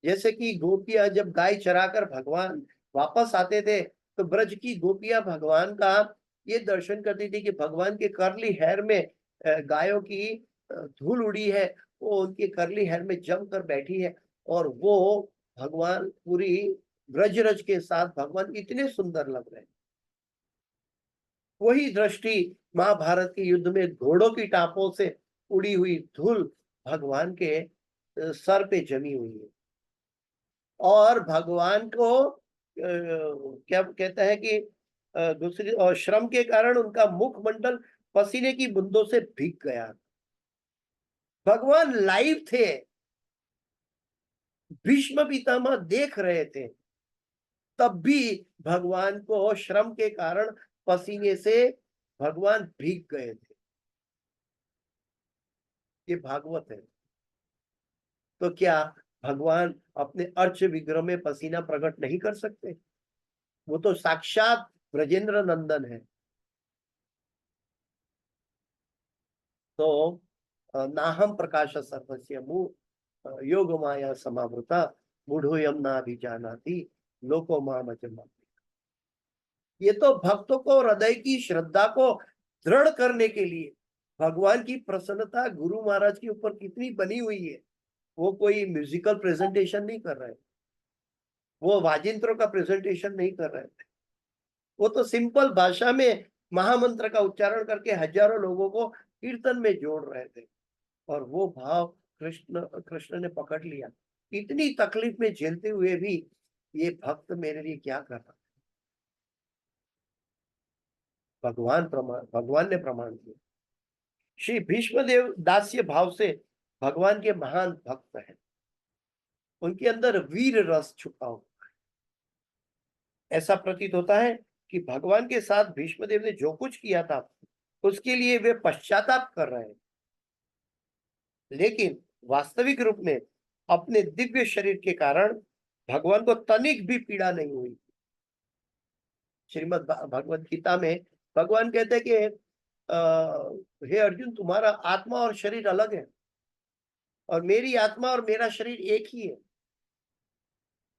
Speaker 1: जैसे कि गोपियां जब गाय चराकर भगवान वापस आते थे, तो ब्रज की गोपियां भगवान का ये दर्शन करती थी कि भगवान के करली हेयर में गायों की धूल उड़ी है, वो उनके करली हेयर में जमकर बैठी है, और वो भगवान पूरी ब्रज रज के साथ भगवान इतने सुंदर लग रहे हैं। वही दृष्टि महाभारत के युद्ध में घोड़ों की टापों से उड़ी हुई धूल भगवान के सर पे जमी हुई है, और भगवान को क्या कहता है कि दूसरी और श्रम के कारण उनका मुखमंडल पसीने की बूंदों से भीग गया। भगवान लाइव थे, भीष्म पितामह देख रहे थे, तब भी भगवान को श्रम के कारण पसीने से भगवान भीग गए थे। ये भागवत है। तो क्या भगवान अपने अर्च विग्रह में पसीना प्रकट नहीं कर सकते? वो तो साक्षात ब्रजेंद्र नंदन है। तो नाहम प्रकाश सर्वस्य योग माया समावृता मूढ़ोयम ना भी जानाति लोको माम अजम। ये तो भक्तों को हृदय की श्रद्धा को दृढ़ करने के लिए भगवान की प्रसन्नता गुरु महाराज के ऊपर कितनी बनी हुई है। वो कोई म्यूजिकल प्रेजेंटेशन नहीं कर रहे, वो वाजिंत्रों का प्रेजेंटेशन नहीं कर रहे थे, वो तो सिंपल भाषा में महामंत्र का उच्चारण करके हजारों लोगों को कीर्तन में जोड़ रहे थे। और वो भाव कृष्ण ने पकड़ लिया। इतनी तकलीफ में झेलते हुए भी ये भक्त मेरे लिए क्या कर रहा, भगवान ने प्रमाण किया। श्री भीष्मदेव दास्य भाव से भगवान के महान भक्त हैं। उनके अंदर वीर रस छुपा हुआ है। ऐसा प्रतीत होता है कि भगवान के साथ भीष्मदेव ने जो कुछ किया था उसके लिए वे पश्चाताप कर रहे हैं, लेकिन वास्तविक रूप में अपने दिव्य शरीर के कारण भगवान को तनिक भी पीड़ा नहीं हुई। श्रीमद् भगवत गीता में भगवान कहते हैं कि हे अर्जुन, तुम्हारा आत्मा और शरीर अलग है, और मेरी आत्मा और मेरा शरीर एक ही है।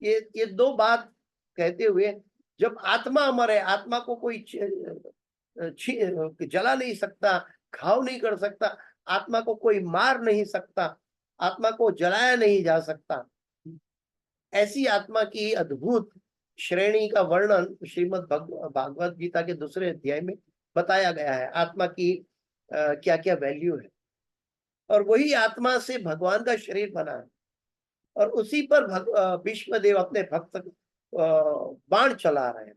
Speaker 1: ये दो बात कहते हुए, जब आत्मा अमर है, आत्मा को कोई जला नहीं सकता, घाव नहीं कर सकता, आत्मा को कोई मार नहीं सकता, आत्मा को जलाया नहीं जा सकता। ऐसी आत्मा की अद्भुत श्रेणी का वर्णन श्रीमद् भागवत गीता के दूसरे अध्याय में बताया गया है। आत्मा की क्या क्या वैल्यू है, और वही आत्मा से भगवान का शरीर बना है, और उसी पर भीष्मदेव अपने भक्त बाण चला रहे हैं।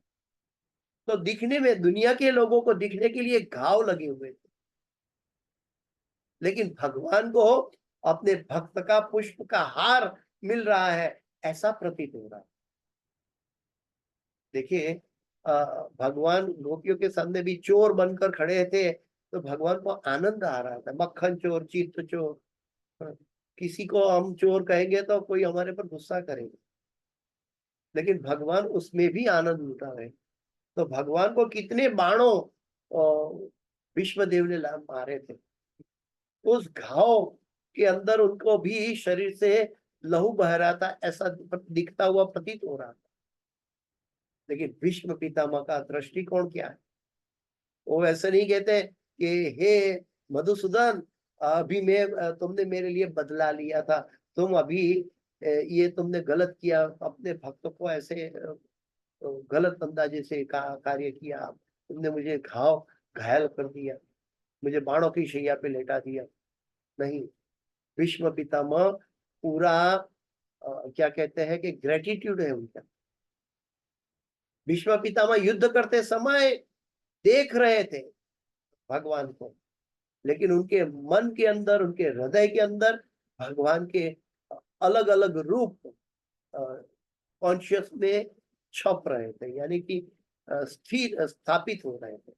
Speaker 1: तो दिखने में दुनिया के लोगों को दिखने के लिए घाव लगे हुए थे, लेकिन भगवान को अपने भक्त का पुष्प का हार मिल रहा है, ऐसा प्रतीत हो रहा है। देखिए, भगवान गोपियों के सामने भी चोर बनकर खड़े थे, तो भगवान को आनंद आ रहा था। मक्खन चोर, चित्त चोर, किसी को हम चोर कहेंगे तो कोई हमारे पर गुस्सा करेगा, लेकिन भगवान उसमें भी आनंद लुटा रहे। तो भगवान को कितने बाणों भीष्मदेव ने मारे थे, उस घाव के अंदर उनको भी शरीर से लहू बह रहा था, ऐसा दिखता हुआ प्रतीत हो रहा था। लेकिन भीष्म पितामह का दृष्टिकोण क्या है? वो ऐसे नहीं कहते कि हे मधुसूदन, अभी तुमने मेरे लिए बदला लिया था, तुम अभी ये तुमने गलत किया, अपने भक्त को ऐसे गलत अंदाजे से कार्य किया, तुमने मुझे घायल कर दिया, मुझे बाणों की शैया पे लेटा दिया। नहीं, भीष्म पितामह पूरा क्या कहते हैं कि ग्रेटिट्यूड है उनका। भीष्म पितामह युद्ध करते समय देख रहे थे भगवान को, लेकिन उनके मन के अंदर, उनके हृदय के अंदर भगवान के अलग अलग रूप कॉन्शियस में छप रहे थे। यानी कि स्थिर स्थापित हो रहे थे।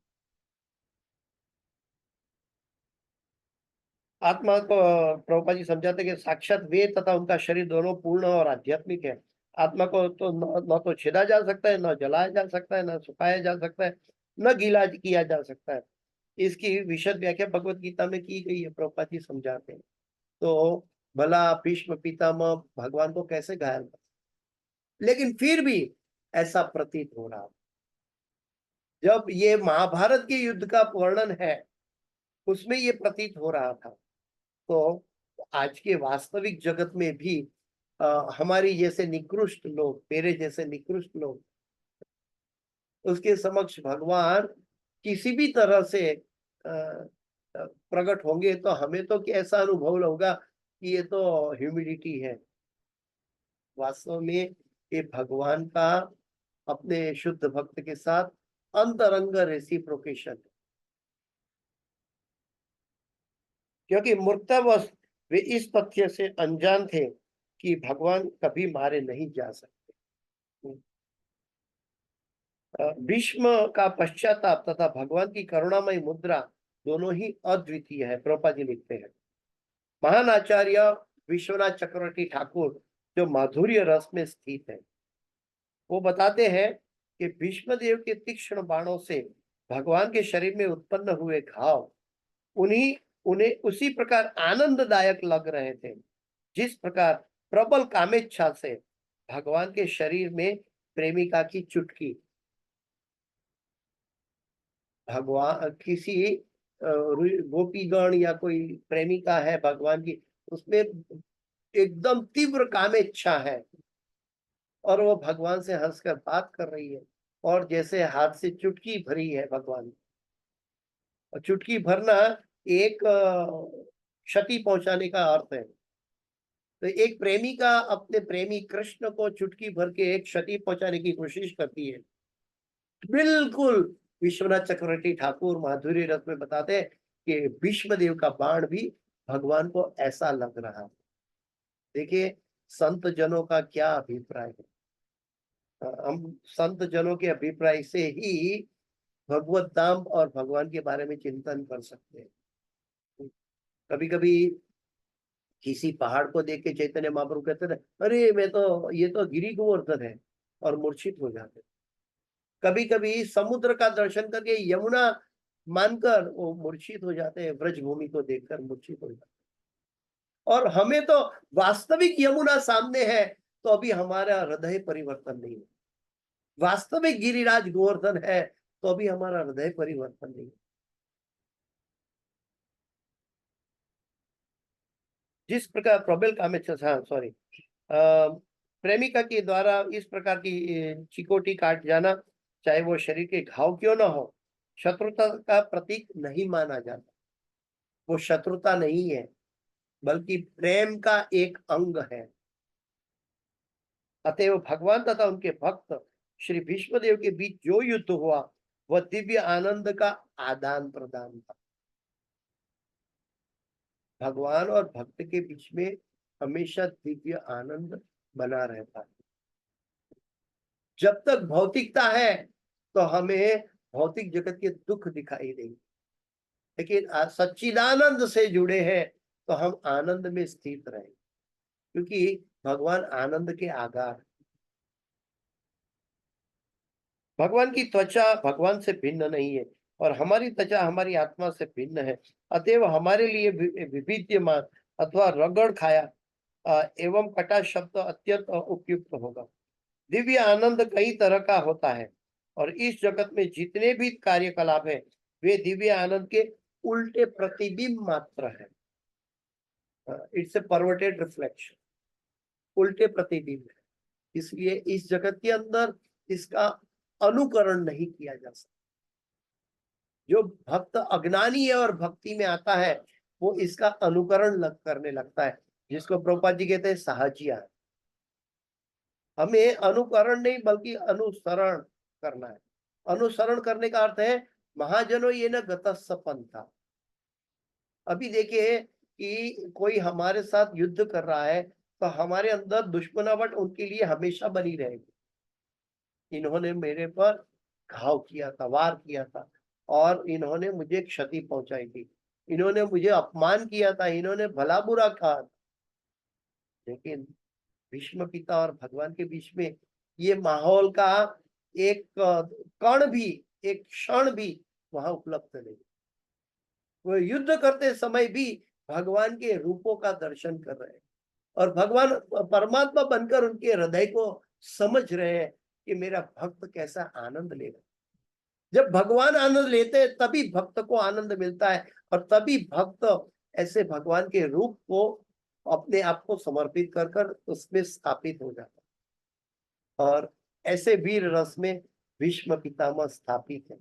Speaker 1: आत्मा को प्रभुपाद जी समझाते कि साक्षात वे तथा उनका शरीर दोनों पूर्ण और आध्यात्मिक है। आत्मा को तो न तो छेदा जा सकता है, न जलाया जा सकता है, न सुखाया जा सकता है, न गीला किया जा सकता है। इसकी विशद व्याख्या भगवत गीता में की गई है, प्रभुपाद जी समझाते हैं। तो भला भीष्म पितामह भगवान को कैसे घायल कर, लेकिन फिर भी ऐसा प्रतीत हो रहा। जब ये महाभारत के युद्ध का वर्णन है उसमें ये प्रतीत हो रहा था, तो आज के वास्तविक जगत में भी हमारी जैसे निकृष्ट लोग, मेरे जैसे निकृष्ट लोग, उसके समक्ष भगवान किसी भी तरह से प्रकट होंगे तो हमें तो कैसा अनुभव होगा कि ये तो ह्यूमिलिटी है। वास्तव में ये भगवान का अपने शुद्ध भक्त के साथ अंतरंग रेसिप्रोकेशन है। क्योंकि मूर्तावस्थ वे इस तथ्य से अनजान थे कि भगवान कभी मारे नहीं जा सकते। भीष्म का पश्चाताप तथा भगवान की करुणामय मुद्रा दोनों ही अद्वितीय है, प्रभुपाद जी लिखते हैं। महान आचार्य विश्वनाथ चक्रवर्ती ठाकुर जो माधुर्य रस में स्थित है, वो बताते हैं कि भीष्मदेव के तीक्ष्ण बाणों से भगवान के शरीर में उत्पन्न हुए घाव उन्हें उसी प्रकार आनंददायक लग रहे थे जिस प्रकार प्रबल कामेच्छा से भगवान के शरीर में प्रेमिका की चुटकी, भगवान किसी गोपीगण या कोई प्रेमिका है भगवान की, उसमें एकदम तीव्र कामेच्छा है और वो भगवान से हंसकर बात कर रही है और जैसे हाथ से चुटकी भरी है भगवान। और चुटकी भरना एक क्षति पहुंचाने का अर्थ है। तो एक प्रेमिका अपने प्रेमी कृष्ण को चुटकी भर के एक क्षति पहुंचाने की कोशिश करती है। बिल्कुल विश्वनाथ चक्रवर्ती ठाकुर माधुर्य रस में बताते हैं कि भीष्मदेव का बाण भी भगवान को ऐसा लग रहा है। देखिए संत जनों का क्या अभिप्राय है। हम संत जनों के अभिप्राय से ही भगवत धाम और भगवान के बारे में चिंतन कर सकते हैं। कभी कभी किसी पहाड़ को देख के चैतन्य महाप्रभु कहते थे, अरे मैं तो ये तो गिरी गोवर्धन है, और मूर्छित हो जाते। कभी कभी समुद्र का दर्शन करके यमुना मानकर वो मूर्छित हो जाते हैं, ब्रज भूमि को देखकर मूर्छित हो जाते हैं। और हमें तो वास्तविक यमुना सामने है तो अभी हमारा हृदय परिवर्तन नहीं है। वास्तविक गिरिराज गोवर्धन है तो अभी हमारा हृदय परिवर्तन नहीं है। जिस प्रकार प्रबल कामेच्छा, सॉरी, प्रेमिका के द्वारा इस प्रकार की चिकोटी काट जाना, चाहे वो शरीर के घाव क्यों ना हो, शत्रुता का प्रतीक नहीं माना जाता। वो शत्रुता नहीं है बल्कि प्रेम का एक अंग है। अतएव भगवान तथा उनके भक्त श्री भीष्मदेव के बीच जो युद्ध हुआ वह दिव्य आनंद का आदान प्रदान था। भगवान और भक्त के बीच में हमेशा दिव्य आनंद बना रहता है। जब तक भौतिकता है तो हमें भौतिक जगत के दुख दिखाई देंगे, लेकिन सच्चिदानंद से जुड़े हैं तो हम आनंद में स्थित रहेंगे, क्योंकि भगवान आनंद के आधार। भगवान की त्वचा भगवान से भिन्न नहीं है और हमारी त्वचा हमारी आत्मा से भिन्न है। अतएव हमारे लिए विभिद्यमान अथवा रगड़ खाया एवं कटा शब्द अत्यंत उपयुक्त होगा। दिव्य आनंद कई तरह का होता है और इस जगत में जितने भी कार्यकलाप है वे दिव्य आनंद के उल्टे प्रतिबिंब मात्र है। इट्स ए परवर्टेड रिफ्लेक्शन, उल्टे प्रतिबिंब है। इसलिए इस जगत के अंदर इसका अनुकरण नहीं किया जा सकता। जो भक्त अज्ञानी है और भक्ति में आता है वो इसका अनुकरण करने लगता है, जिसको प्रभुपाद जी कहते हैं साहजिया। हमें अनुकरण नहीं बल्कि अनुसरण करना है। अनुसरण करने का अर्थ है महाजनो ये न गतस्स पंथा। अभी देखिए कि कोई हमारे साथ युद्ध कर रहा है तो हमारे अंदर दुश्मनावट उनके लिए हमेशा बनी रहेगी। इन्होंने मेरे पर घाव किया था, वार किया था, और इन्होंने मुझे क्षति पहुंचाई थी, इन्होंने मुझे अपमान किया था, इन्होंने भला बुरा कहा था। लेकिन भीष्म पिता और भगवान के बीच में ये माहौल का एक कण भी, एक क्षण भी वहां उपलब्ध नहीं। वो युद्ध करते समय भी भगवान के रूपों का दर्शन कर रहे हैं, और भगवान परमात्मा बनकर उनके हृदय को समझ रहे हैं कि मेरा भक्त कैसा आनंद ले रहा है। जब भगवान आनंद लेते हैं तभी भक्त को आनंद मिलता है, और तभी भक्त ऐसे भगवान के रूप को अपने आप को समर्पित कर कर उसमें स्थापित हो जाता है। और ऐसे वीर रस में भीष्म पितामह स्थापित है।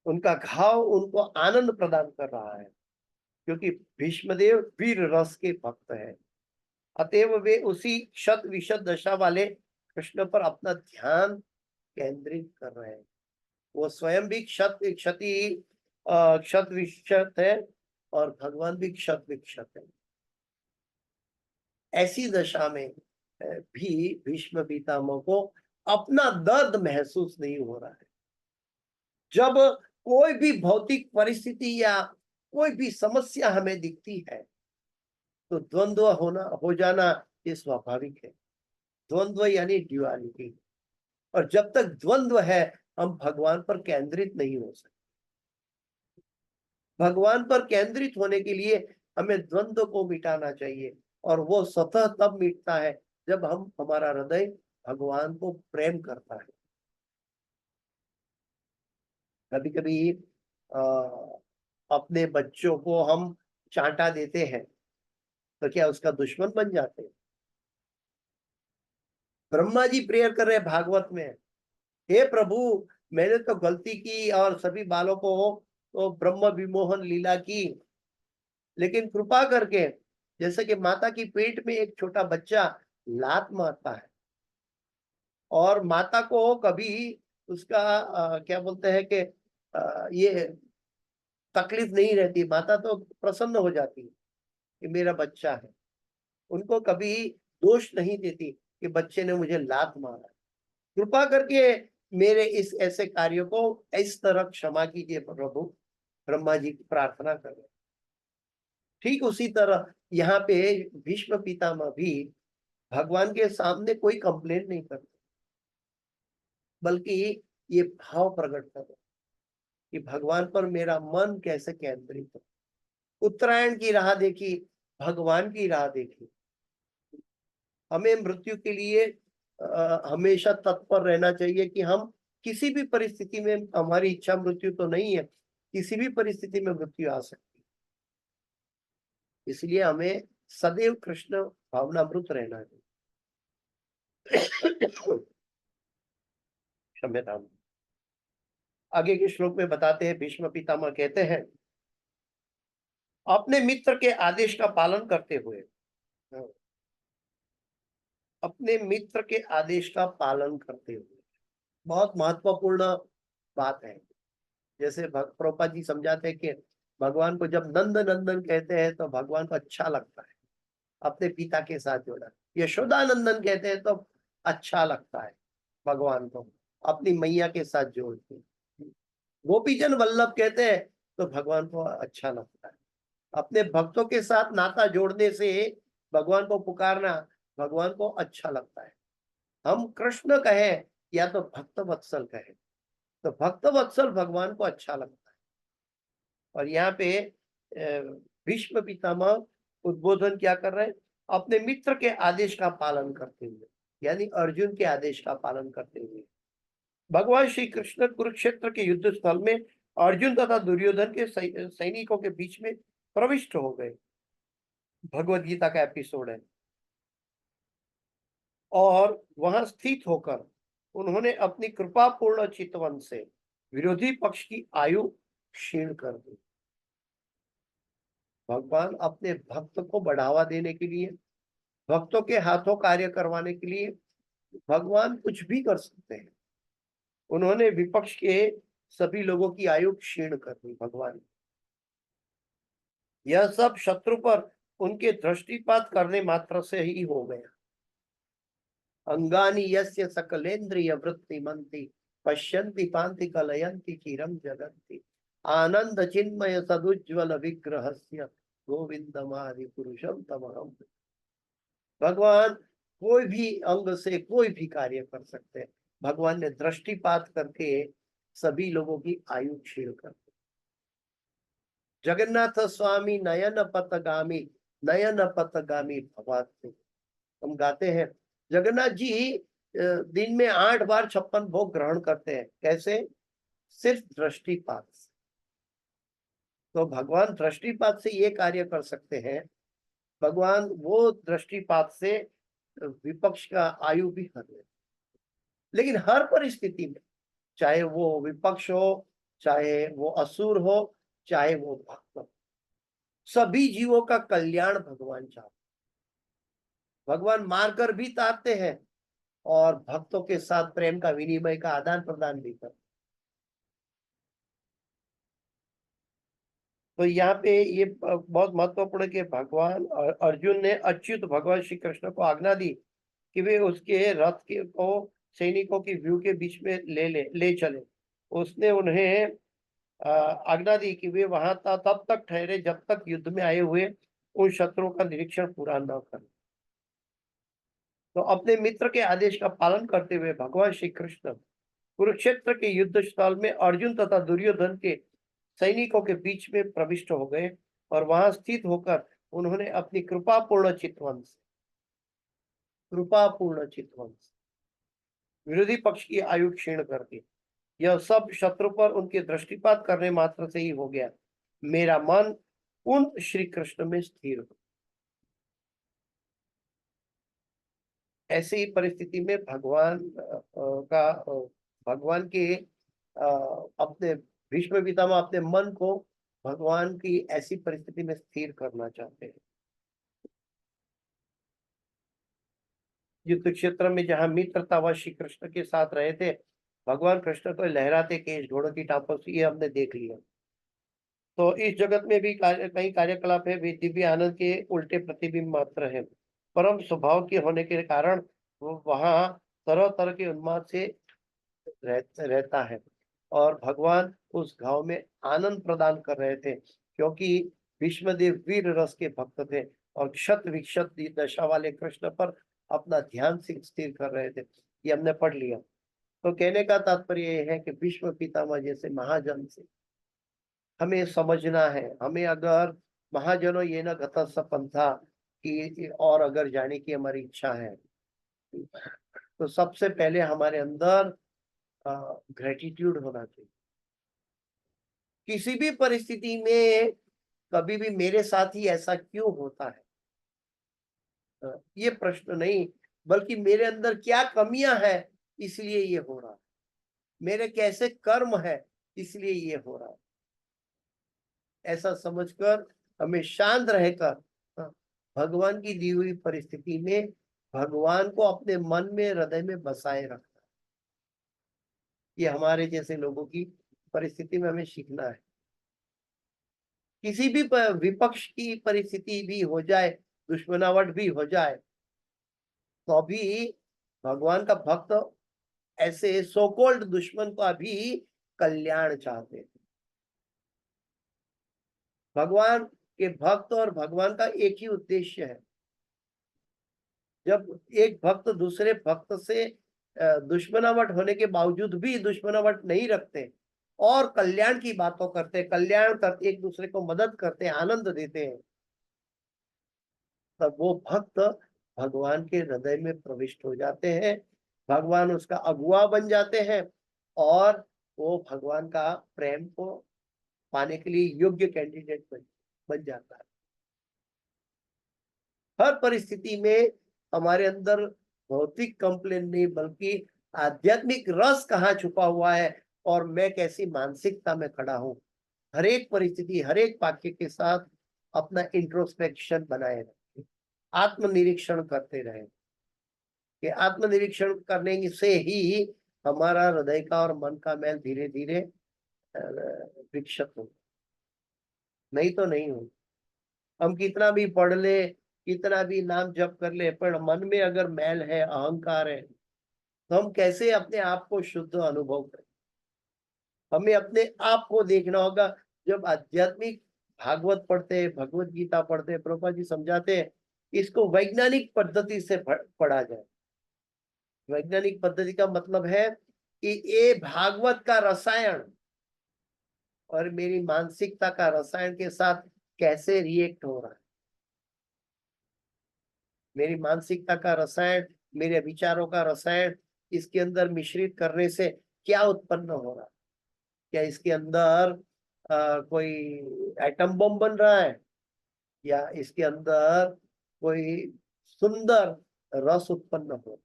Speaker 1: उनका घाव उनको आनंद प्रदान कर रहा है, क्योंकि भीष्मदेव वीर रस के भक्त है। अतएव वे उसी क्षत विशद दशा वाले कृष्ण पर अपना ध्यान केंद्रित कर रहे हैं। वो स्वयं भी क्षत विक्षत है, और भगवान भी क्षत विक्षत है। ऐसी दशा में भी भीष्म पितामह को अपना दर्द महसूस नहीं हो रहा है। जब कोई भी भौतिक परिस्थिति या कोई भी समस्या हमें दिखती है तो द्वंद्व हो जाना ये स्वाभाविक है। द्वंद्व यानी ड्युअलिटी, और जब तक द्वंद्व है हम भगवान पर केंद्रित नहीं हो सकते। भगवान पर केंद्रित होने के लिए हमें द्वंद्व को मिटाना चाहिए, और वो स्वतः तब मिटता है जब हमारा हृदय भगवान को प्रेम करता है। कभी कभी अपने बच्चों को हम चांटा देते हैं तो क्या उसका दुश्मन बन जाते हैं? ब्रह्मा जी प्रेयर कर रहे हैं भागवत में, हे प्रभु मैंने तो गलती की और सभी बालों को तो ब्रह्म विमोहन लीला की, लेकिन कृपा करके, जैसे कि माता की पेट में एक छोटा बच्चा लात मारता है और माता को कभी उसका क्या बोलते हैं कि ये तकलीफ नहीं रहती, माता तो प्रसन्न हो जाती है कि मेरा बच्चा है, उनको कभी दोष नहीं देती कि बच्चे ने मुझे लात मारा। कृपा करके मेरे इस ऐसे कार्यों को इस तरह क्षमा कीजिए प्रभु, ब्रह्मा जी की प्रार्थना कर रहे। ठीक उसी तरह यहाँ पे भीष्म पितामह भी भगवान के सामने कोई कंप्लेन नहीं करते, बल्कि ये भाव प्रकट कर रहे कि भगवान पर मेरा मन कैसे केंद्रित है। उत्तरायण की राह देखी, भगवान की राह देखी। हमें मृत्यु के लिए हमेशा तत्पर रहना चाहिए कि हम किसी भी परिस्थिति में, हमारी इच्छा मृत्यु तो नहीं है, किसी भी परिस्थिति में मृत्यु आ सकती है, इसलिए हमें सदैव कृष्ण भावनामृत रहना चाहिए। क्षम्यताम। आगे के श्लोक में बताते हैं, भीष्म पितामह कहते हैं, अपने मित्र के आदेश का पालन करते हुए, अपने मित्र के आदेश का पालन करते हुए, बहुत महत्वपूर्ण बात है। जैसे प्रभुपाद जी समझाते हैं कि भगवान को जब नंद नंदन कहते हैं तो भगवान को अच्छा लगता है, अपने पिता के साथ जोड़ा। यशोदा नंदन कहते हैं तो अच्छा लगता है भगवान को अपनी मैया के साथ जोड़ के। गोपीजन वल्लभ कहते हैं तो भगवान को अच्छा लगता है। अपने भक्तों के साथ नाता जोड़ने से भगवान को पुकारना भगवान को अच्छा लगता है। हम कृष्ण कहें या तो भक्त वत्सल कहें, तो भक्त वत्सल भगवान को अच्छा लगता है। और यहाँ पे भीष्म पितामह उद्बोधन क्या कर रहे हैं? अपने मित्र के आदेश का पालन करते हुए, यानी अर्जुन के आदेश का पालन करते हुए। भगवान श्री कृष्ण कुरुक्षेत्र के युद्ध स्थल में अर्जुन तथा दुर्योधन के सैनिकों के बीच में प्रविष्ट हो गए। भगवत गीता का एपिसोड है। और वहां स्थित होकर उन्होंने अपनी कृपापूर्ण चितवन से विरोधी पक्ष की आयु क्षीण कर दी। भगवान अपने भक्त को बढ़ावा देने के लिए, भक्तों के हाथों कार्य करवाने के लिए भगवान कुछ भी कर सकते हैं। उन्होंने विपक्ष के सभी लोगों की आयु क्षीण कर दी। भगवान यह सब शत्रु पर उनके दृष्टिपात करने मात्र से ही हो गया। अंगानि यस्य सकलेन्द्रिय वृत्ति मंति पश्यन्ति पान्ति कलयन्ति चिरं जगन्ति आनंद चिन्मय सदुज्वल विग्रहस्य गोविंदमादि पुरुषम तमहम। भगवान कोई भी अंग से कोई भी कार्य कर सकते हैं। भगवान ने दृष्टिपात करके सभी लोगों की आयु क्षीण कर दी। जगन्नाथ स्वामी नयन पथगामी भवात्म। हम गाते हैं जगन्नाथ जी दिन में 8 बार 56 भोग ग्रहण करते हैं। कैसे? सिर्फ दृष्टिपात से। तो भगवान दृष्टिपात से ये कार्य कर सकते हैं। भगवान वो दृष्टिपात से विपक्ष का आयु भी हर ले। लेकिन हर परिस्थिति में, चाहे वो विपक्ष हो, चाहे वो असुर हो, चाहे वो भक्त हो, सभी जीवों का कल्याण भगवान चाहते। भगवान मारकर भी तारते हैं और भक्तों के साथ प्रेम का विनिमय का आदान प्रदान भी करते। तो यहाँ पे ये बहुत महत्वपूर्ण है कि भगवान अर्जुन ने अच्युत भगवान श्री कृष्ण को आज्ञा दी कि वे उसके रथ के को सैनिकों की व्यू के बीच में ले चले। उसने उन्हें आज्ञा दी कि वे वहां तब तक ठहरे जब तक युद्ध में आए हुए उन शत्रुओं का निरीक्षण पूरा न करें। तो अपने मित्र के आदेश का पालन करते हुए भगवान श्री कृष्ण कुरुक्षेत्र के युद्ध स्थल में अर्जुन तथा दुर्योधन के सैनिकों के बीच में प्रविष्ट हो गए और वहां स्थित होकर उन्होंने अपनी कृपापूर्ण चितवंश विरोधी पक्ष की आयु क्षीण कर दी। यह सब शत्रु पर उनके दृष्टिपात करने मात्र से ही हो गया। मेरा मन उन श्री कृष्ण में स्थिर हो। ऐसी परिस्थिति में भगवान के अपने भीष्म पितामह अपने मन को भगवान की ऐसी परिस्थिति में स्थिर करना चाहते हैं। युद्ध क्षेत्र में जहां मित्रता व श्री कृष्ण के साथ रहे थे, भगवान कृष्ण तो लहराते केश, घोड़ों की टापों से, ये हमने देख लिया। तो इस जगत में भी कई कार्यकलाप है, वे दिव्य आनंद के उल्टे प्रतिबिंब मात्र है। परम स्वभाव के होने के कारण वो वहां तरह तरह के उन्माद से रहता है और भगवान उस घाव में आनंद प्रदान कर रहे थे, क्योंकि भीष्मदेव वीर रस के भक्त थे और क्षत विक्षत दशा वाले कृष्ण पर अपना ध्यान स्थिर कर रहे थे। ये हमने पढ़ लिया। तो कहने का तात्पर्य यह है कि भीष्म पितामह जैसे महाजन से हमें समझना है। हमें अगर महाजनों ये न गत पंथा की और अगर जाने की हमारी इच्छा है, तो सबसे पहले हमारे अंदर ग्रेटिट्यूड होना चाहिए। किसी भी परिस्थिति में कभी भी मेरे साथ ही ऐसा क्यों होता है, ये प्रश्न नहीं, बल्कि मेरे अंदर क्या कमियां है इसलिए ये हो रहा है, मेरे कैसे कर्म है इसलिए ये हो रहा है। ऐसा समझकर हमें शांत रहकर भगवान की दी हुई परिस्थिति में भगवान को अपने मन में, हृदय में बसाए रखना। ये हमारे जैसे लोगों की परिस्थिति में हमें सीखना है। किसी भी विपक्ष की परिस्थिति भी हो जाए, दुश्मनावट भी हो जाए, तो भी भगवान का भक्त ऐसे सो कॉल्ड दुश्मन का भी कल्याण चाहते हैं। भगवान के भक्त और भगवान का एक ही उद्देश्य है। जब एक भक्त दूसरे भक्त से दुश्मनावट होने के बावजूद भी दुश्मनावट नहीं रखते और कल्याण की बातों करते, कल्याण करते, एक दूसरे को मदद करते, आनंद देते हैं, तब वो भक्त भगवान के हृदय में प्रविष्ट हो जाते हैं। भगवान उसका अगुआ बन जाते हैं और वो भगवान का प्रेम को पाने के लिए योग्य कैंडिडेट बन जाता है। हर परिस्थिति में हमारे अंदर भौतिक कंप्लेन नहीं, बल्कि आध्यात्मिक रस कहाँ छुपा हुआ है और मैं कैसी मानसिकता में खड़ा हूँ। हर एक परिस्थिति, हर एक वाक्य के साथ अपना इंट्रोस्पेक्शन बनाए रखें, आत्मनिरीक्षण करते रहे कि आत्मनिरीक्षण करने से ही हमारा हृदय का और मन का मैल धीरे धीरे विकसित हो, नहीं तो नहीं हो। हम कितना भी पढ़ ले, कितना भी नाम जप कर ले, पर मन में अगर मैल है, अहंकार है, तो हम कैसे अपने आप को शुद्ध अनुभव करें? हमें अपने आप को देखना होगा। जब आध्यात्मिक भागवत पढ़ते हैं, भगवत गीता पढ़ते हैं, प्रभुपाद जी समझाते हैं इसको वैज्ञानिक पद्धति से पढ़ा जाए। वैज्ञानिक पद्धति का मतलब है कि ये भागवत का रसायन और मेरी मानसिकता का रसायन के साथ कैसे रिएक्ट हो रहा है। मेरी मानसिकता का रसायन, मेरे विचारों का रसायन, इसके अंदर मिश्रित करने से क्या उत्पन्न हो रहा है? क्या इसके अंदर कोई एटम बम बन रहा है, या इसके अंदर कोई सुंदर रस उत्पन्न हो?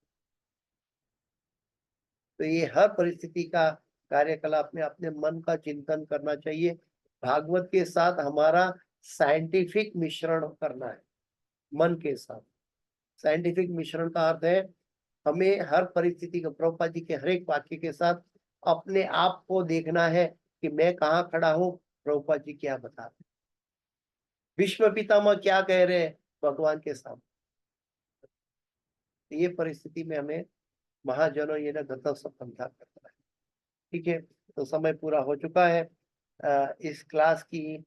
Speaker 1: तो ये हर परिस्थिति का कार्यकलाप में अपने मन का चिंतन करना चाहिए। भागवत के साथ हमारा साइंटिफिक मिश्रण करना है। मन के साथ साइंटिफिक मिश्रण का अर्थ है हमें हर परिस्थिति के, प्रभुपाद जी के हर एक वाक्य के साथ अपने आप को देखना है कि मैं कहाँ खड़ा हूँ, प्रभुपाद जी क्या बता रहे हैं, भीष्म पितामह क्या कह रहे हैं भगवान के सामने। ये परिस्थिति में हमें महाजनों ये ना गत सपंथा करना है। ठीक है, तो समय पूरा हो चुका है। इस क्लास की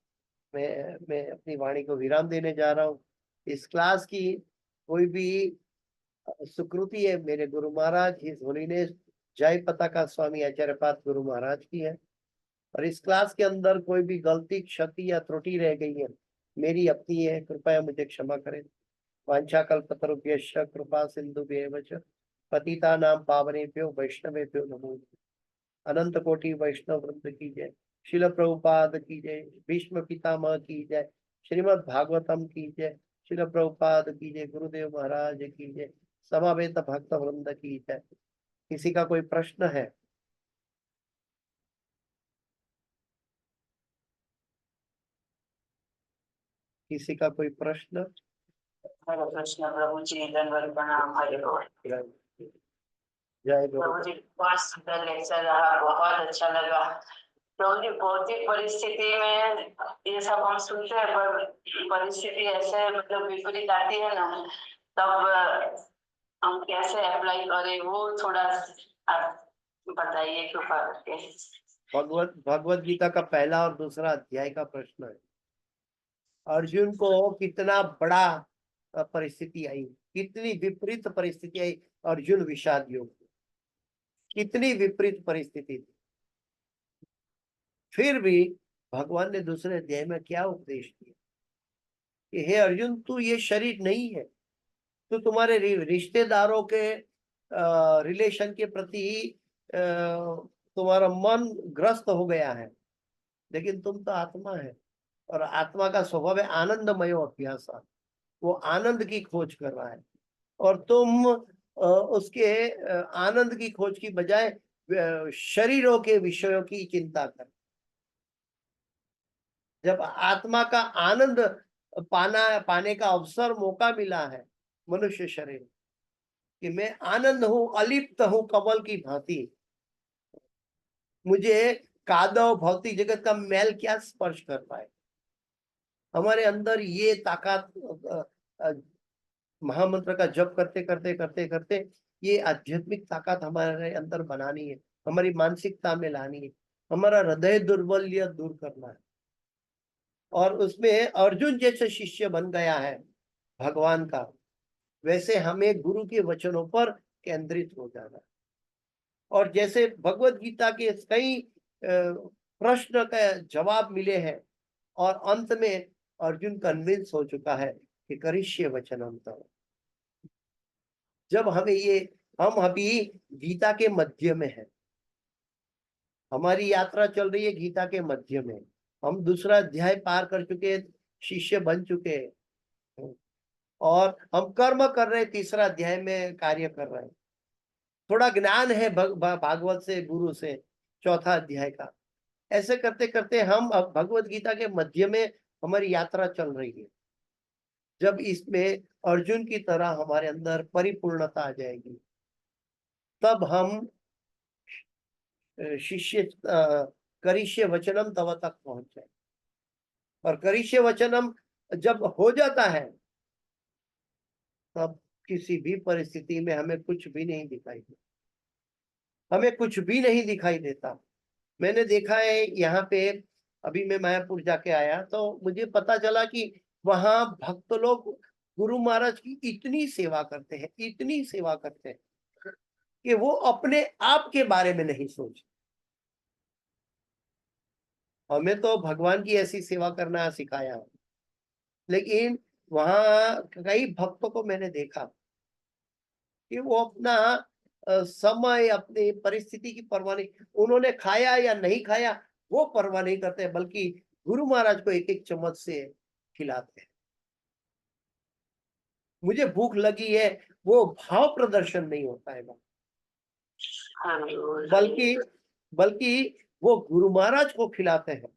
Speaker 1: मैं अपनी वाणी को विराम देने जा रहा हूँ। इस क्लास की कोई भी सुकृति है मेरे गुरु महाराज हिज होलीनेस जय पताका स्वामी आचार्यपाद गुरु महाराज की है, और इस क्लास के अंदर कोई भी गलती, क्षति या त्रुटि रह गई है मेरी अपनी है, कृपया मुझे क्षमा करें। वांछाकल्पतरुभ्यश्च कृपा सिंधुभ्येव च पतितानां पावनेभ्यो वैष्णवेभ्यो नमो नमः। अनंत कोटि वैष्णव वृंद की जय। शिल प्रभुपाद की जय। भीष्म पितामह की जय। श्रीमद् भागवतम की जय। शिल प्रभुपाद की जय। गुरुदेव महाराज की जय। समावेत भक्त वृंद की जय। किसी का कोई प्रश्न है? किसी का कोई प्रश्न?
Speaker 2: हरे कृष्ण प्रभु जी, दंडवत प्रणाम। हरि बोल।
Speaker 1: जय
Speaker 2: प्रभु
Speaker 1: गुरु।
Speaker 2: जी बहुत सुंदर लेक्चर रहा, बहुत अच्छा लगा। प्रभु जी भौतिक परिस्थिति में ये सब हम सुनते हैं, पर परिस्थिति ऐसे मतलब विपरीत आती है ना, तब हम कैसे अप्लाई करें वो थोड़ा आप बताइए कृपा करके।
Speaker 1: भगवत गीता का पहला और दूसरा अध्याय का प्रश्न है, अर्जुन को कितना बड़ा परिस्थिति आई, कितनी विपरीत परिस्थिति आई, अर्जुन विषाद योग, कितनी विपरीत परिस्थिति थी। फिर भी भगवान ने दूसरे अध्याय में क्या उपदेश दिया कि हे अर्जुन, तू ये शरीर नहीं है, तो तुम्हारे रिश्तेदारों के रिलेशन के प्रति तुम्हारा मन ग्रस्त हो गया है, लेकिन तुम तो आत्मा है, और आत्मा का स्वभाव है आनंदमय अभ्यास। वो आनंद की खोज कर रहा है, और तुम उसके आनंद की खोज की बजाय शरीरों के विषयों की चिंता कर। जब आत्मा का आनंद पाने का अवसर, मौका मिला है मनुष्य शरीर, कि मैं आनंद हूं, अलिप्त हूं कमल की भांति, मुझे कादव भौतिक जगत का मैल क्या स्पर्श कर पाए। हमारे अंदर ये ताकत, महामंत्र का जप करते करते करते करते ये आध्यात्मिक ताकत हमारे अंदर बनानी है, हमारी मानसिकता में लानी है, हमारा हृदय दुर्बल्य दूर करना है, और उसमें अर्जुन जैसे शिष्य बन गया है भगवान का, वैसे हमें गुरु के वचनों पर केंद्रित हो जाना है। और जैसे भगवत गीता के कई प्रश्न का जवाब मिले हैं, और अंत में अर्जुन कन्विंस हो चुका है कि करिष्ये वचनम तव। जब हमें ये, हम अभी गीता के मध्य में है, हमारी यात्रा चल रही है गीता के मध्य में, हम दूसरा अध्याय पार कर चुके, शिष्य बन चुके हैं, और हम कर्म कर रहे हैं, तीसरा अध्याय में कार्य कर रहे हैं। थोड़ा ज्ञान है भागवत से, गुरु से, चौथा अध्याय का। ऐसे करते करते हम अब भगवत गीता के मध्य में हमारी यात्रा चल रही है। जब इसमें अर्जुन की तरह हमारे अंदर परिपूर्णता आ जाएगी, तब हम शिष्य करिष्य वचनम तव तक पहुंच जाए। और करिष्य वचनम जब हो जाता है, तब किसी भी परिस्थिति में हमें कुछ भी नहीं दिखाई देता, हमें कुछ भी नहीं दिखाई देता। मैंने देखा है यहाँ पे, अभी मैं मायापुर जाके आया तो मुझे पता चला कि वहां भक्त लोग गुरु महाराज की इतनी सेवा करते हैं, इतनी सेवा करते हैं कि वो अपने आप के बारे में नहीं सोचते। हमें तो भगवान की ऐसी सेवा करना सिखाया है, लेकिन वहां कई भक्तों को मैंने देखा कि वो अपना समय, अपनी परिस्थिति की परवाह नहीं, उन्होंने खाया या नहीं खाया वो परवाह नहीं करते, बल्कि गुरु महाराज को एक एक चम्मच से खिलाते हैं। मुझे भूख लगी है, वो भाव प्रदर्शन नहीं होता है, बल्कि बल्कि वो गुरु महाराज को खिलाते हैं,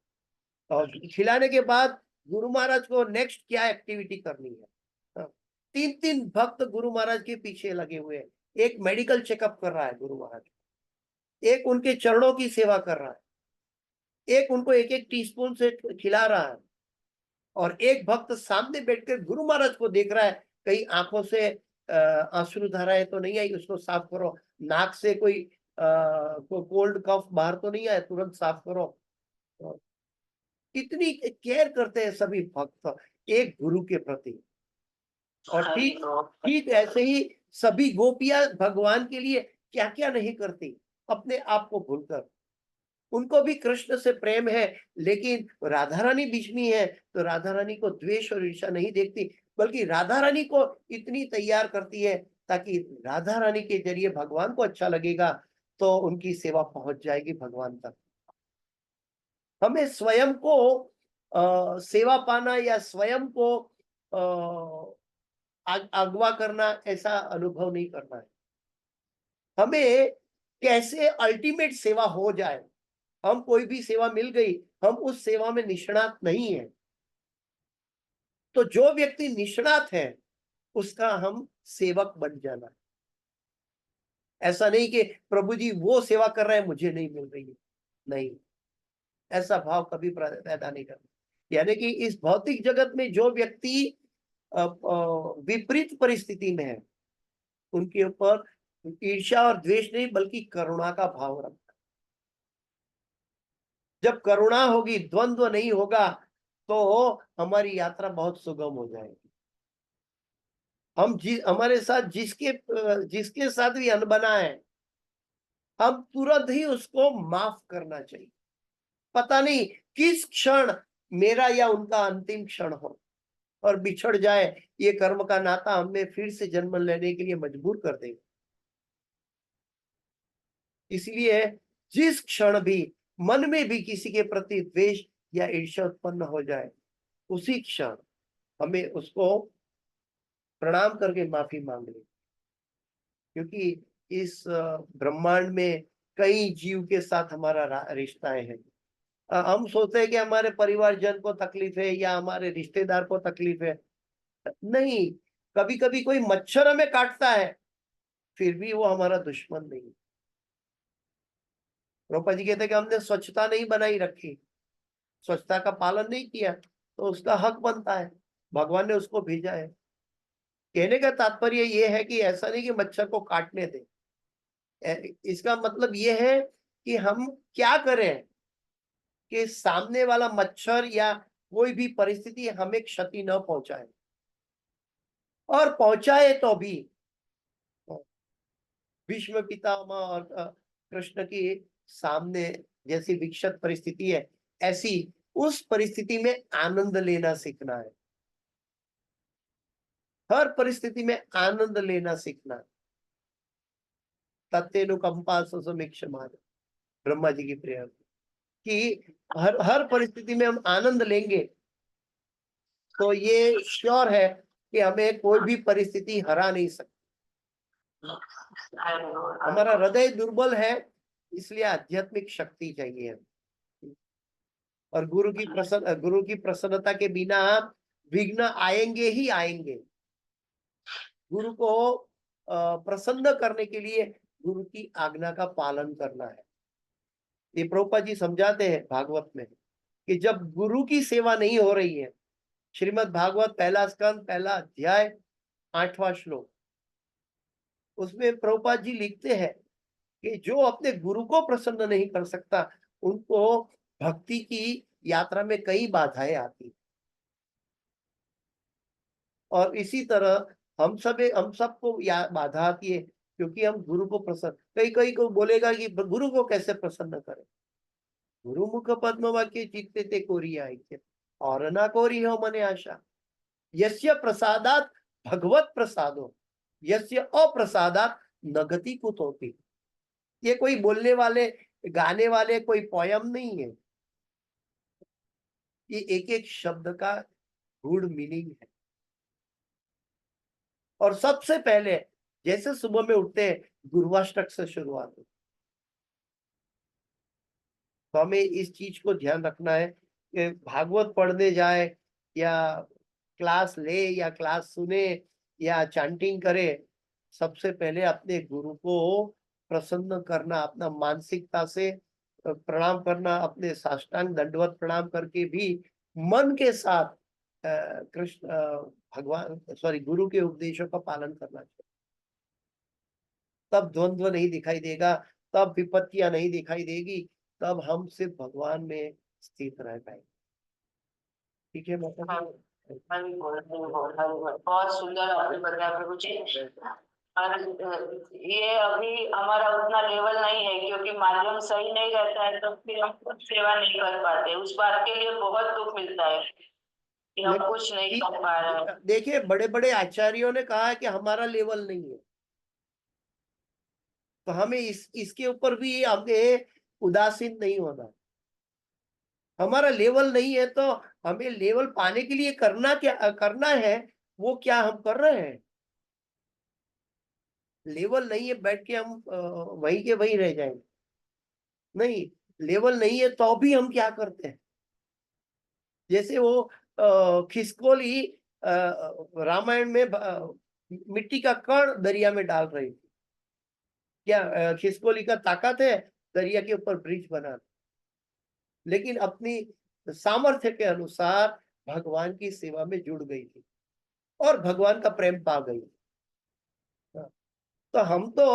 Speaker 1: और खिलाने के बाद गुरु महाराज को नेक्स्ट क्या एक्टिविटी करनी है। 3-3 भक्त गुरु महाराज के पीछे लगे हुए हैं। एक मेडिकल चेकअप कर रहा है गुरु महाराज, एक उनके चरणों की सेवा कर रहा है, एक उनको एक एक टीस्पून से खिला रहा है, और एक भक्त सामने बैठकर गुरु महाराज को देख रहा है, कहीं आंखों से आंसू धाराएं तो नहीं आई, उसको साफ करो, नाक से कोई कोल्ड कफ बाहर तो नहीं आया, तुरंत साफ करो। कितनी केयर करते हैं सभी भक्त एक गुरु के प्रति। और ठीक ऐसे ही सभी गोपियां भगवान के लिए क्या क्या नहीं करती, अपने आप को भूलकर। उनको भी कृष्ण से प्रेम है, लेकिन राधा रानी बीच में है तो राधा रानी को द्वेष और ईर्ष्या नहीं देखती, बल्कि राधा रानी को इतनी तैयार करती है ताकि राधा रानी के जरिए भगवान को अच्छा लगेगा तो उनकी सेवा पहुंच जाएगी भगवान तक। हमें स्वयं को सेवा पाना या स्वयं को अगवा करना, ऐसा अनुभव नहीं करना है। हमें कैसे अल्टीमेट सेवा हो जाए, हम कोई भी सेवा मिल गई, हम उस सेवा में निष्णात नहीं है, तो जो व्यक्ति निष्णात है उसका हम सेवक बन जाना है। ऐसा नहीं कि प्रभु जी वो सेवा कर रहे हैं मुझे नहीं मिल रही है, नहीं, ऐसा भाव कभी पैदा नहीं करना। यानी कि इस भौतिक जगत में जो व्यक्ति विपरीत परिस्थिति में है, उनके ऊपर ईर्ष्या और द्वेष नहीं बल्कि करुणा का भाव रखना। जब करुणा होगी, द्वंद्व नहीं होगा, तो हमारी यात्रा बहुत सुगम हो जाएगी। हम हमारे साथ जिसके साथ भी अनबना है, हम तुरंत ही उसको माफ करना चाहिए। पता नहीं किस क्षण मेरा या उनका अंतिम क्षण हो और बिछड़ जाए, ये कर्म का नाता हमें फिर से जन्म लेने के लिए मजबूर कर देगा। इसलिए जिस क्षण भी मन में भी किसी के प्रति द्वेष या ईर्ष्या उत्पन्न हो जाए, उसी क्षण हमें उसको प्रणाम करके माफी मांग ली, क्योंकि इस ब्रह्मांड में कई जीव के साथ हमारा रिश्ताएं हैं। हम सोचते हैं कि हमारे परिवारजन को तकलीफ है या हमारे रिश्तेदार को तकलीफ है, नहीं, कभी कभी कोई मच्छर हमें काटता है, फिर भी वो हमारा दुश्मन नहीं। रूपा जी कहते हैं कि हमने स्वच्छता नहीं बनाई रखी, स्वच्छता का पालन नहीं किया, तो उसका हक बनता है, भगवान ने उसको भेजा है। कहने का तात्पर्य ये है कि ऐसा नहीं कि मच्छर को काटने दे, इसका मतलब ये है कि हम क्या करें कि सामने वाला मच्छर या कोई भी परिस्थिति हमें क्षति न पहुंचाए, और पहुंचाए तो भी भीष्म पितामह और कृष्ण के सामने जैसी विकट परिस्थिति है, ऐसी उस परिस्थिति में आनंद लेना सीखना है। हर परिस्थिति में आनंद लेना सीखना है। तत्तेनुकंपा सुसमीक्षमान, ब्रह्मा जी की प्रेरणा कि हर परिस्थिति में हम आनंद लेंगे तो ये श्योर है कि हमें कोई भी परिस्थिति हरा नहीं सकती। हमारा हृदय दुर्बल है, इसलिए आध्यात्मिक शक्ति चाहिए, और गुरु की प्रसन्नता के बिना विघ्न आएंगे ही आएंगे। गुरु को प्रसन्न करने के लिए गुरु की आज्ञा का पालन करना है। ये प्रभुपाद जी समझाते हैं भागवत में कि जब गुरु की सेवा नहीं हो रही है, श्रीमद् भागवत पहला स्कंद पहला अध्याय 8वां श्लोक, उसमें प्रभुपाद जी लिखते हैं कि जो अपने गुरु को प्रसन्न नहीं कर सकता, उनको भक्ति की यात्रा में कई बाधाएं आती। और इसी तरह हम सबको बाधा आती है, क्योंकि हम गुरु को प्रसन्न, कई को बोलेगा कि गुरु को कैसे प्रसन्न करें। गुरु मुख पद्म वाक्य चित्ते ते कोरिया ऐक्य, और ना कोरी हो मने आशा। यस्य प्रसादात भगवत प्रसादो, यस्य अप्रसादात नगति कुतोति। ये कोई बोलने वाले, गाने वाले कोई पोयम नहीं है, ये एक एक शब्द का गूढ़ मीनिंग है। और सबसे पहले जैसे सुबह में उठते हैं, गुरुवाष्टक से शुरुआत हो, तो हमें इस चीज को ध्यान रखना है कि भागवत पढ़ने जाए या क्लास ले या क्लास सुने या चैंटिंग करे, सबसे पहले अपने गुरु को प्रसन्न करना, अपना मानसिकता से प्रणाम करना, अपने साष्टांग दंडवत प्रणाम करके भी मन के साथ कृष्ण गुरु के उपदेशों का पालन करना चाहिए। तब द्वंद्व नहीं दिखाई देगा, तब विपत्तियां नहीं दिखाई देगी, तब हम सिर्फ भगवान में स्थित रह पाएंगे। ठीक है माता जी?
Speaker 2: बहुत सुंदर आपने बताया प्रभु जी। और ये अभी हमारा उतना लेवल नहीं है, क्योंकि माध्यम सही नहीं रहता है तो फिर हम कुछ सेवा नहीं कर पाते। उस बात के लिए बहुत दुख मिलता है कि हम कुछ नहीं कर पा रहे हैं।
Speaker 1: देखिए, बड़े बड़े आचार्यों ने कहा है कि हमारा लेवल नहीं है, तो हमें इसके ऊपर भी हमें उदासीन नहीं होना। हमारा लेवल नहीं है तो हमें लेवल पाने के लिए करना है, वो क्या हम कर रहे हैं? लेवल नहीं है बैठ के हम वहीं के वहीं रह जाएंगे? नहीं, लेवल नहीं है तो भी हम क्या करते हैं? जैसे वो खिसकोली रामायण में मिट्टी का कण दरिया में डाल रही थी। क्या खिसकोली का ताकत है दरिया के ऊपर ब्रिज बनाना? लेकिन अपनी सामर्थ्य के अनुसार भगवान की सेवा में जुड़ गई थी और भगवान का प्रेम पा गई। तो हम तो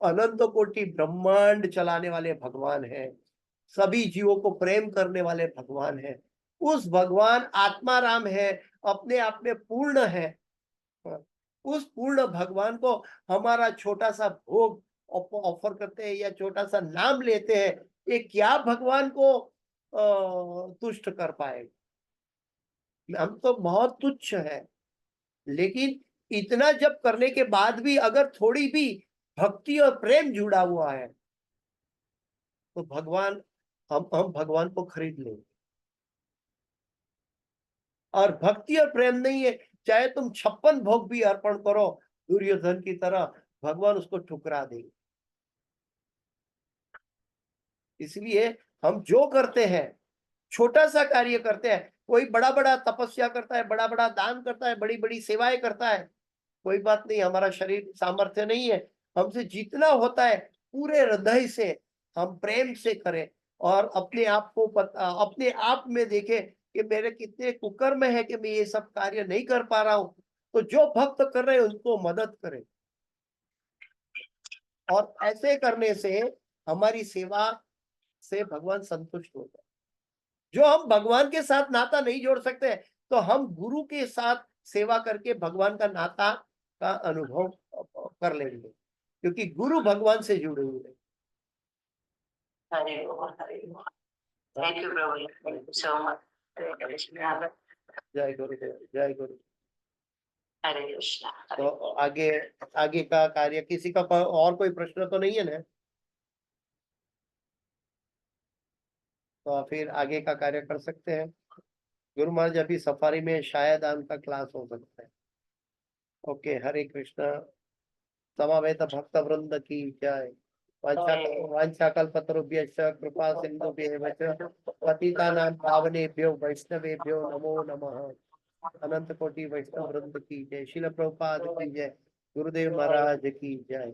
Speaker 1: अनंत कोटि ब्रह्मांड चलाने वाले भगवान हैं, सभी जीवों को प्रेम करने वाले भगवान हैं। उस भगवान आत्मा राम है, अपने आप में पूर्ण है। उस पूर्ण भगवान को हमारा छोटा सा भोग ऑफर करते हैं या छोटा सा नाम लेते हैं, ये क्या भगवान को तुष्ट कर पाएगा? हम तो बहुत तुच्छ है। लेकिन इतना जब करने के बाद भी अगर थोड़ी भी भक्ति और प्रेम जुड़ा हुआ है, तो भगवान हम भगवान को खरीद लेंगे। और भक्ति और प्रेम नहीं है, चाहे तुम 56 भोग भी अर्पण करो दुर्योधन की तरह, भगवान उसको ठुकरा देंगे। इसलिए हम जो करते हैं, छोटा सा कार्य करते हैं, कोई बड़ा बड़ा तपस्या करता है, बड़ा बड़ा दान करता है, बड़ी बड़ी सेवाएं करता है, कोई बात नहीं, हमारा शरीर सामर्थ्य नहीं है, हमसे जितना होता है पूरे हृदय से हम प्रेम से करें और अपने आप को अपने आप में देखें कि मेरे कितने कुकर्म है कि मैं ये सब कार्य नहीं कर पा रहा हूं। तो जो भक्त कर रहे हैं उनको मदद करें, और ऐसे करने से हमारी सेवा से भगवान संतुष्ट हो जाए। जो हम भगवान के साथ नाता नहीं जोड़ सकते, तो हम गुरु के साथ सेवा करके भगवान का नाता का अनुभव कर लेंगे, क्योंकि गुरु भगवान से जुड़े हुए हैं।
Speaker 2: हरे बोल, हरे बोल। थैंक यू प्रभु, thank you so much. Hare Krishna,
Speaker 1: जय गुरुदेव, जय गुरु।
Speaker 2: हरे कृष्णा।
Speaker 1: तो आगे आगे का कार्य किसी का और कोई प्रश्न तो नहीं है ना? तो फिर आगे का कार्य कर सकते हैं। गुरु महाराज अभी सफारी में, शायद उनका क्लास हो सकता है। ओके, हरे कृष्णा। समवेत भक्त वृंद की जय। वाञ्छाकल्पतरुभ्यश्च कृपा सिन्धुभ्येव च पतितानां पावनेभ्यो वैष्णवेभ्यो नमो नमः। अनंत कोटि वैष्णव वृंद की जय। श्रील प्रभुपाद की जय। गुरुदेव महाराज की जय।